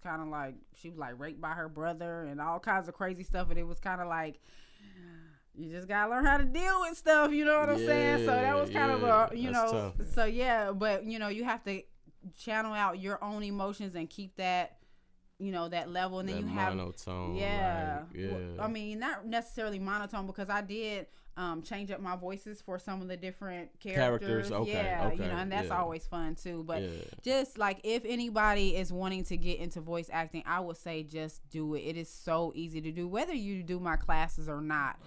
Speaker 3: raped by her brother and all kinds of crazy stuff, and it was kind of like, you just gotta learn how to deal with stuff, you know what I'm saying? So that was kind of a, but you have to channel out your own emotions and keep that, that level, and then
Speaker 2: that
Speaker 3: you have
Speaker 2: monotone.
Speaker 3: yeah,
Speaker 2: like, yeah.
Speaker 3: I mean, not necessarily monotone, because I did change up my voices for some of the different characters.
Speaker 2: Okay,
Speaker 3: yeah,
Speaker 2: okay,
Speaker 3: and that's
Speaker 2: yeah.
Speaker 3: always fun too. But
Speaker 2: Yeah.
Speaker 3: just like, if anybody is wanting to get into voice acting, I would say just do it. It is so easy to do, whether you do my classes or not.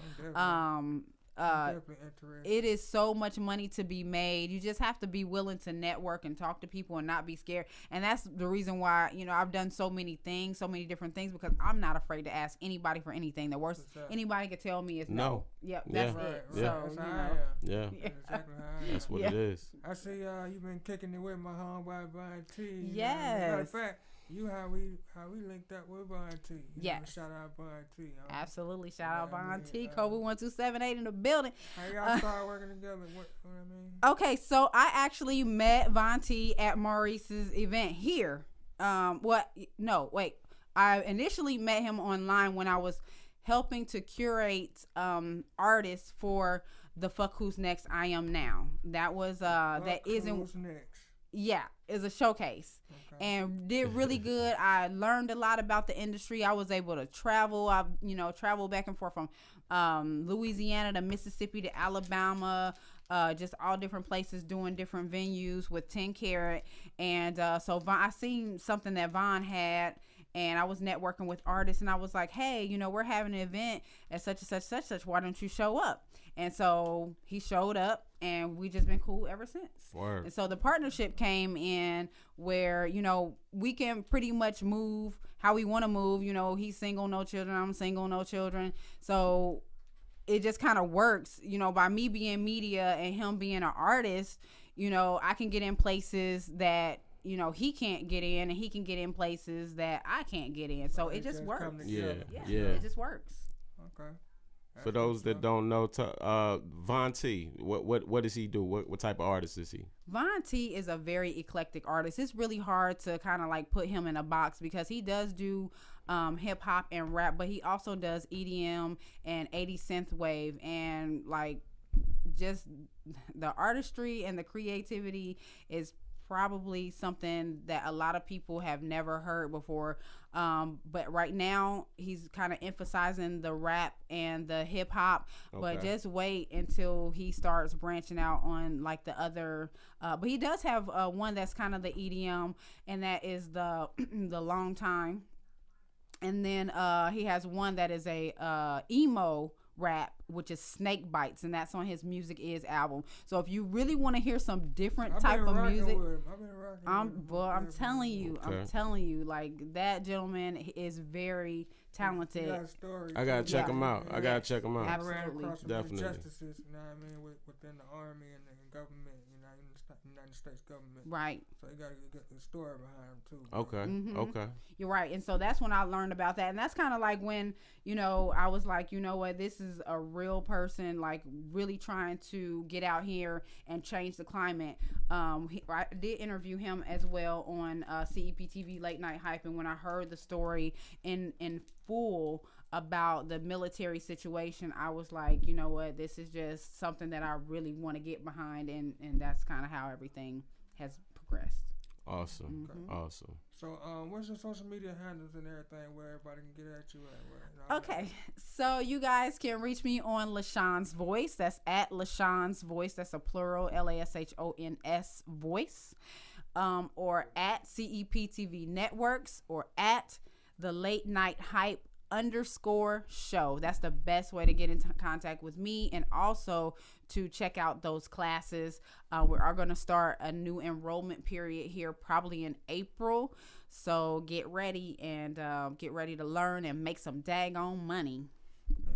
Speaker 1: Definitely interested.
Speaker 3: It is so much money to be made. You just have to be willing to network and talk to people and not be scared. And that's the reason why, I've done so many things, so many different things, because I'm not afraid to ask anybody for anything. The worst anybody could tell me is no. Yep, that's
Speaker 2: Yeah.
Speaker 3: it.
Speaker 1: Right.
Speaker 3: So,
Speaker 1: That's how I am.
Speaker 2: Yeah.
Speaker 1: That's exactly how I am.
Speaker 2: That's what
Speaker 3: Yeah.
Speaker 2: it is.
Speaker 1: I see you've been kicking it with my homeboy Von T. Matter of
Speaker 3: Yes.
Speaker 1: fact, how we linked up with Von T.
Speaker 3: Yes.
Speaker 1: Shout out Von T.
Speaker 3: Absolutely. Shout out
Speaker 1: Yeah, I
Speaker 3: Von
Speaker 1: mean,
Speaker 3: T. Kobe 1278 in the building.
Speaker 1: How y'all started working together? What I mean?
Speaker 3: Okay, so I actually met Von T at Maurice's event here. I initially met him online when I was helping to curate artists for the Fuck Who's Next I Am Now. That was
Speaker 1: Who's next?
Speaker 3: Yeah, is a showcase.
Speaker 1: Okay.
Speaker 3: And did really good. I learned a lot about the industry. I was able to travel. I traveled back and forth from Louisiana to Mississippi to Alabama, just all different places doing different venues with 10 Carat. And so I seen something that Von had, and I was networking with artists, and I was like, hey, we're having an event at such and such. Why don't you show up? And so he showed up, and we just been cool ever since.
Speaker 2: Word.
Speaker 3: And so the partnership came in where, we can pretty much move how we want to move. He's single, no children. I'm single, no children. So it just kind of works, by me being media and him being an artist. I can get in places that, he can't get in, and he can get in places that I can't get in. So it just works.
Speaker 2: Yeah.
Speaker 3: It just works.
Speaker 1: Okay.
Speaker 2: For those that don't know, Von T, what does he do? What type of artist is he?
Speaker 3: Von T is a very eclectic artist. It's really hard to kind of like put him in a box, because he does do hip hop and rap, but he also does EDM and 80 synth wave, and like just the artistry and the creativity is probably something that a lot of people have never heard before. But right now he's kind of emphasizing the rap and the hip hop, but just wait until he starts branching out on like the other, but he does have one that's kind of the EDM, and that is the the long time. And then he has one that is a emo rap, which is Snake Bites, and that's on his Music Is album. So if you really want to hear some different type of music, I'm telling you, like, that gentleman is very talented.
Speaker 1: I
Speaker 2: gotta check him out. I gotta check him out.
Speaker 3: Absolutely.
Speaker 2: Definitely.
Speaker 1: Justices, within the army and the government, United States government.
Speaker 3: Right.
Speaker 1: So you gotta get the story behind him too.
Speaker 2: Okay.
Speaker 3: Mm-hmm.
Speaker 2: Okay.
Speaker 3: You're right. And so that's when I learned about that. And that's kind of like when, I was like, what, this is a real person, like really trying to get out here and change the climate. I did interview him as well on CEP TV Late Night Hype. And when I heard the story in full about the military situation, I was like, what, this is just something that I really want to get behind. And that's kind of how everything has progressed.
Speaker 2: Awesome.
Speaker 3: Mm-hmm.
Speaker 2: Awesome.
Speaker 1: So, what's your social media handles and everything where everybody can get at you at?
Speaker 3: Okay, so you guys can reach me on LaShawn's Voice. That's at LaShawn's Voice. That's a plural, LASHONS Voice. Or at CEP TV Networks, or at the Late Night Hype _show. That's the best way to get into contact with me, and also to check out those classes. We are going to start a new enrollment period here probably in April, so get ready and get ready to learn and make some daggone money.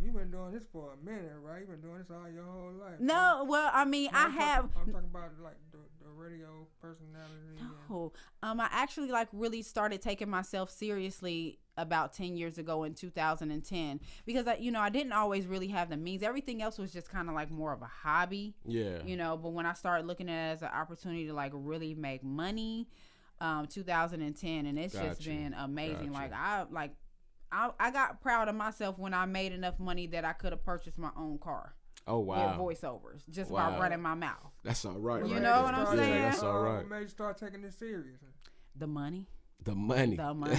Speaker 1: You've been doing this for a minute, right? You've been doing this all your whole life.
Speaker 3: No, well, I mean, I'm
Speaker 1: talking about like the radio personality.
Speaker 3: No, I actually like really started taking myself seriously about 10 years ago in 2010, because I didn't always really have the means. Everything else was just kind of like more of a hobby.
Speaker 2: Yeah.
Speaker 3: But when I started looking at it as an opportunity to like really make money, 2010, and it's just been amazing. Like I got proud of myself when I made enough money that I could have purchased my own car.
Speaker 2: Oh, wow.
Speaker 3: With voiceovers, just by running my mouth.
Speaker 2: That's all right.
Speaker 3: You know what I'm saying?
Speaker 2: That's all right.
Speaker 1: What made you start taking this serious?
Speaker 3: The money.
Speaker 2: The money.
Speaker 3: The money.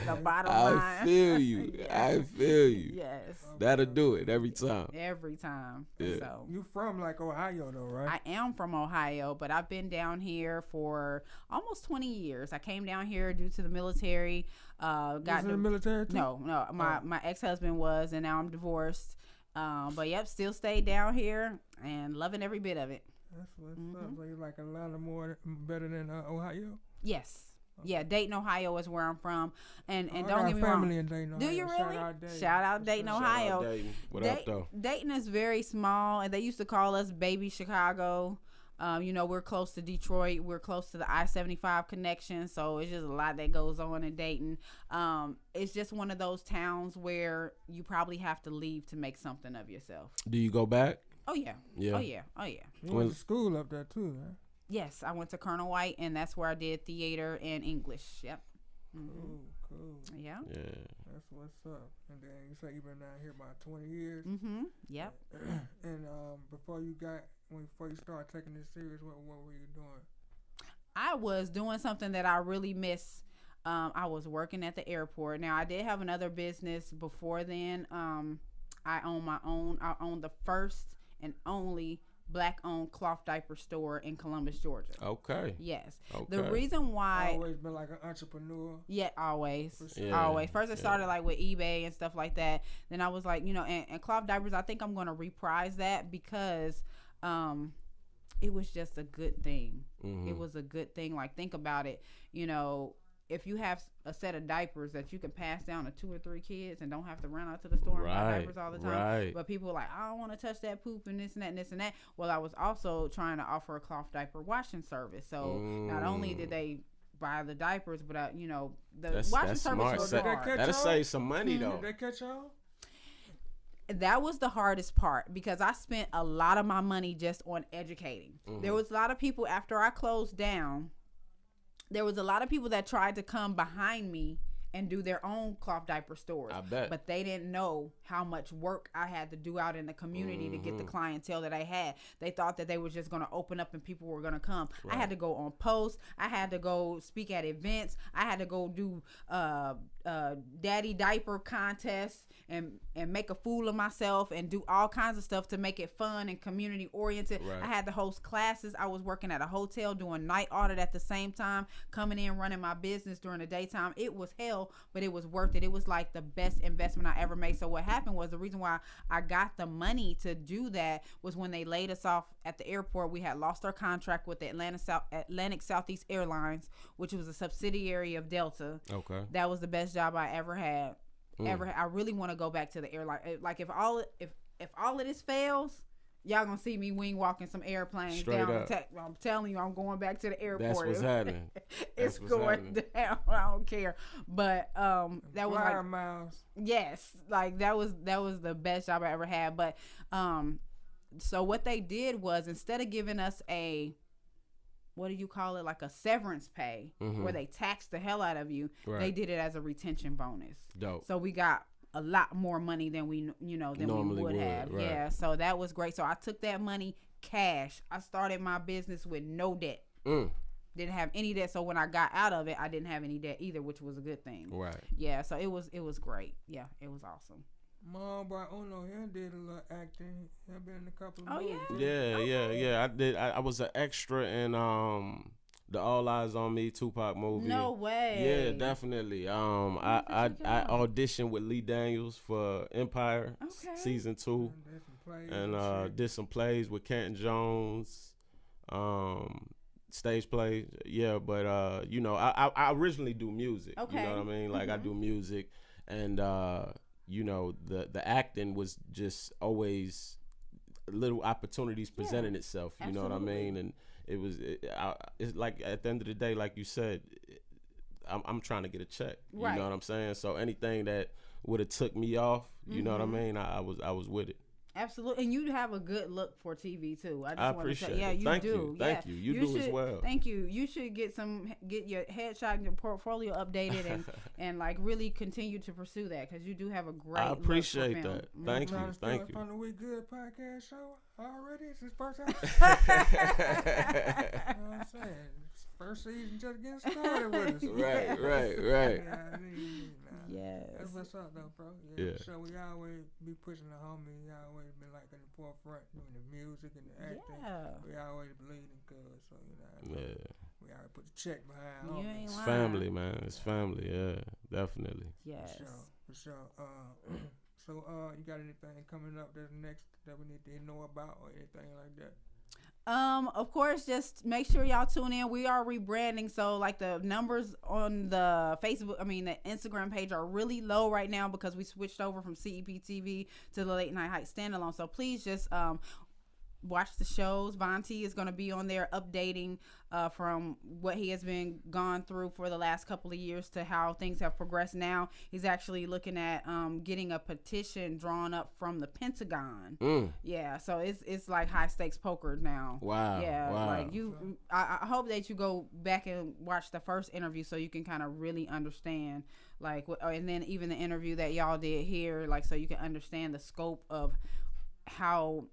Speaker 3: The bottom line.
Speaker 2: I feel you.
Speaker 3: Yes.
Speaker 2: I feel you.
Speaker 3: Yes.
Speaker 2: That'll do it every time.
Speaker 3: Every time.
Speaker 2: Yeah.
Speaker 3: So
Speaker 1: You from like Ohio though, right?
Speaker 3: I am from Ohio, but I've been down here for almost 20 years. I came down here due to the military.
Speaker 1: Was in the military too?
Speaker 3: No. My ex-husband was, and now I'm divorced. But yep, still stayed down here and loving every bit of it.
Speaker 1: That's what's up. So you like Atlanta better than Ohio?
Speaker 3: Yes. Yeah, Dayton, Ohio is where I'm from. And
Speaker 1: I
Speaker 3: don't
Speaker 1: got
Speaker 3: get me
Speaker 1: family
Speaker 3: wrong.
Speaker 1: in Dayton,
Speaker 3: Do
Speaker 1: Ohio.
Speaker 3: you really?
Speaker 1: Shout
Speaker 3: Shout out
Speaker 1: out Dayton.
Speaker 3: Dayton,
Speaker 2: Shout out
Speaker 3: Ohio.
Speaker 2: Dayton. What up, though?
Speaker 3: Dayton is very small, and they used to call us baby Chicago. We're close to Detroit. We're close to the I-75 connection, so it's just a lot that goes on in Dayton. It's just one of those towns where you probably have to leave to make something of yourself.
Speaker 2: Do you go back?
Speaker 3: Oh, yeah.
Speaker 2: Yeah.
Speaker 3: Oh, yeah. Oh, yeah.
Speaker 1: You went to school up there too, huh?
Speaker 3: Yes, I went to Colonel White, and that's where I did theater and English. Yep.
Speaker 1: Cool.
Speaker 3: Yeah.
Speaker 2: Yeah.
Speaker 1: That's what's up. And then you say you've been down here about 20 years.
Speaker 3: Yep.
Speaker 1: And before you started taking this serious, what were you doing?
Speaker 3: I was doing something that I really miss. I was working at the airport. Now, I did have another business before then. I own my own. I own the first and only Black-owned cloth diaper store in Columbus, Georgia.
Speaker 2: Okay.
Speaker 3: Yes.
Speaker 2: Okay.
Speaker 3: The reason why...
Speaker 1: Always been like an entrepreneur.
Speaker 3: Yeah, always.
Speaker 1: Sure.
Speaker 2: Yeah.
Speaker 3: Always. First, I started like with eBay and stuff like that. Then I was like, and cloth diapers, I think I'm going to reprise that because it was just a good thing.
Speaker 2: Mm-hmm.
Speaker 3: It was a good thing. Like, think about it. If you have a set of diapers that you can pass down to 2 or 3 kids and don't have to run out to the store and buy diapers all the time.
Speaker 2: Right.
Speaker 3: But people are like, I don't want to touch that poop and this and that and this and that. Well, I was also trying to offer a cloth diaper washing service. So not only did they buy the diapers, but the washing service was hard.
Speaker 2: That'll save some money though.
Speaker 1: Did they catch y'all?
Speaker 3: That was the hardest part because I spent a lot of my money just on educating. There was a lot of people after I closed down. There was a lot of people that tried to come behind me and do their own cloth diaper stores.
Speaker 2: I bet.
Speaker 3: But they didn't know how much work I had to do out in the community to get the clientele that I had. They thought that they were just going to open up and people were going to come. Right. I had to go on posts. I had to go speak at events. I had to go do daddy diaper contests and make a fool of myself and do all kinds of stuff to make it fun and community oriented. Right. I had to host classes. I was working at a hotel doing night audit at the same time, coming in running my business during the daytime. It was hell, but it was worth it. It was like the best investment I ever made. So what happened was the reason why I got the money to do that was when they laid us off at the airport. We had lost our contract with the Atlantic Southeast Airlines, which was a subsidiary of Delta. Okay. That was the best job I ever had. I really want to go back to the airline. Like if all of this fails, y'all gonna see me wing walking some airplanes straight down the tech. I'm telling you, I'm going back to the airport.
Speaker 2: That's what's happening.
Speaker 3: It's going down. I don't care. But that was like
Speaker 1: miles.
Speaker 3: Yes, like that was the best job I ever had. But so what they did was instead of giving us a what do you call it, like a severance pay where they tax the hell out of you, they did it as a retention bonus. Dope. So we got a lot more money than we normally would have. Right. Yeah, so that was great. So I took that money cash. I started my business with no debt. Didn't have any debt. So when I got out of it, I didn't have any debt either, which was a good thing. Right. Yeah, so it was great. Yeah, it was awesome.
Speaker 1: Mom, boy, he did a little acting. I've been in a couple of movies.
Speaker 2: Yeah. I did. I was an extra in the All Eyes on Me Tupac movie.
Speaker 3: No way.
Speaker 2: Yeah, definitely. I auditioned with Lee Daniels for Empire season 2, and did some plays with Canton Jones. Stage plays. Yeah, but I originally do music. Okay. You know what I mean? Like I do music, and the acting was just always little opportunities presenting itself. You know what I mean? And it's like at the end of the day, like you said, I'm trying to get a check. You know what I'm saying? So anything that would have took me off, you know what I mean? I was with it.
Speaker 3: Absolutely, and you have a good look for TV too.
Speaker 2: I appreciate it. Yeah, you do. Thank you. You do as well.
Speaker 3: Thank you. You should get your headshot and your portfolio updated and like really continue to pursue that because you do have a great. I
Speaker 2: appreciate that. Thank you. Thank you.
Speaker 1: From the We Good podcast show already. It's his first time. You know what I'm saying? First season just getting started with us.
Speaker 2: Right.
Speaker 1: Yeah, I mean,
Speaker 3: Yes.
Speaker 1: that's what's up, though, bro.
Speaker 2: Yeah.
Speaker 1: So we always be pushing the homie. We always been like in the forefront doing the music and the acting.
Speaker 3: Yeah.
Speaker 1: We always believe in good, so we always put the check behind.
Speaker 3: You
Speaker 1: homie.
Speaker 3: ain't
Speaker 2: It's
Speaker 3: lying.
Speaker 2: family, man. It's family. Yeah, definitely.
Speaker 3: Yes.
Speaker 1: For sure. So you got anything coming up that's next that we need to know about or anything like that?
Speaker 3: Of course, just make sure y'all tune in. We are rebranding, so like the numbers on the the Instagram page are really low right now because we switched over from CEP TV to the Late Night Hype standalone. So please just watch the shows. Vontae is going to be on there updating from what he has been gone through for the last couple of years to how things have progressed now. He's actually looking at getting a petition drawn up from the Pentagon. Yeah, so it's like high stakes poker now.
Speaker 2: Wow.
Speaker 3: Yeah,
Speaker 2: wow.
Speaker 3: like I hope that you go back and watch the first interview so you can kind of really understand and then even the interview that y'all did here, like so you can understand the scope of how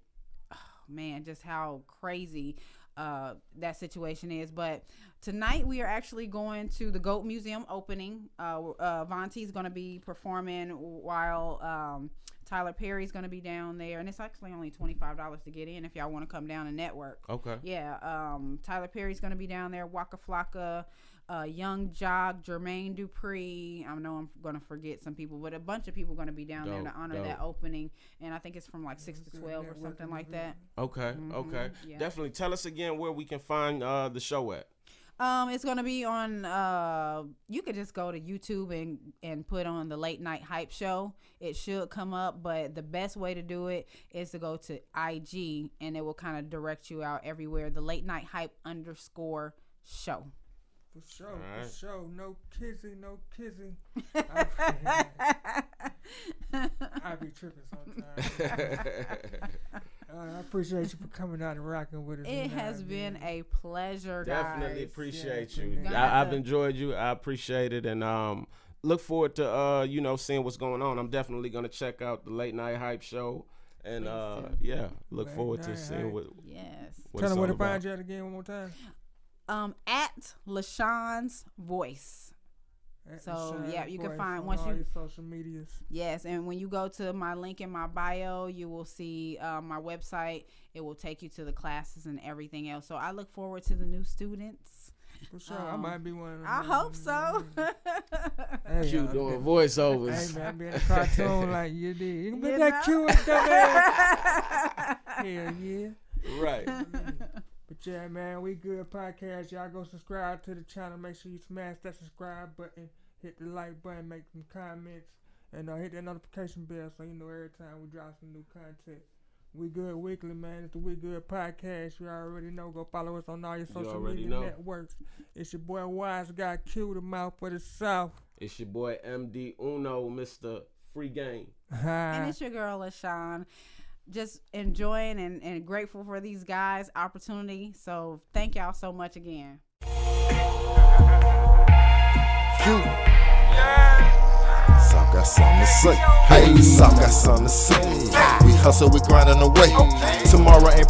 Speaker 3: just how crazy that situation is. But tonight we are actually going to the Goat Museum opening. Vontae's going to be performing while Tyler Perry's going to be down there, and it's actually only $25 to get in if y'all want to come down and network.
Speaker 2: Okay.
Speaker 3: Yeah. Tyler Perry's going to be down there. Waka Flocka, Young Jock, Jermaine Dupri. I know I'm going to forget some people, but a bunch of people are going to be down there to honor that opening. And I think it's from like 6 to 12 or something like that.
Speaker 2: Okay. Okay. Yeah. Definitely. Tell us again where we can find the show at.
Speaker 3: It's going to be on, you could just go to YouTube and put on the Late Night Hype Show. It should come up, but the best way to do it is to go to IG and it will kind of direct you out everywhere. The Late Night Hype _ show.
Speaker 1: For sure,
Speaker 2: right.
Speaker 1: For sure. No kissing. I be tripping sometimes. I appreciate you for coming out and rocking with us.
Speaker 3: It has been a pleasure, guys.
Speaker 2: Definitely appreciate you.
Speaker 3: Yeah.
Speaker 2: I've enjoyed you. I appreciate it, and look forward to seeing what's going on. I'm definitely gonna check out the Late Night Hype Show, and look forward to seeing what.
Speaker 3: Yes.
Speaker 2: What
Speaker 1: Tell them where to
Speaker 2: about.
Speaker 1: find you at again one more time.
Speaker 3: At LaShawn's Voice. So yeah, you can find once
Speaker 1: all
Speaker 3: you
Speaker 1: your social medias.
Speaker 3: Yes, and when you go to my link in my bio, you will see my website. It will take you to the classes and everything else. So I look forward to the new students.
Speaker 1: For sure, I might be one of them.
Speaker 3: I hope so.
Speaker 1: Hey,
Speaker 2: Cute doing voiceovers.
Speaker 1: Hey man, I be in a cartoon like you did. You can be that cute dumbass. Hell yeah.
Speaker 2: Right.
Speaker 1: But yeah, man, We Good podcast. Y'all go subscribe to the channel. Make sure you smash that subscribe button, hit the like button, make some comments, and hit that notification bell so you know every time we drop some new content. We Good Weekly, man. It's the We Good podcast. You already know. Go follow us on all your social media networks. It's your boy Wise Guy Q, the mouth for the South.
Speaker 2: It's your boy MD Uno, Mr. Free Game.
Speaker 3: And it's your girl LaShawn. Just enjoying and grateful for these guys' opportunity. So thank y'all so much again.
Speaker 4: South got something to say. Hey, South got something to say. We hustle, we grinding away. Tomorrow ain't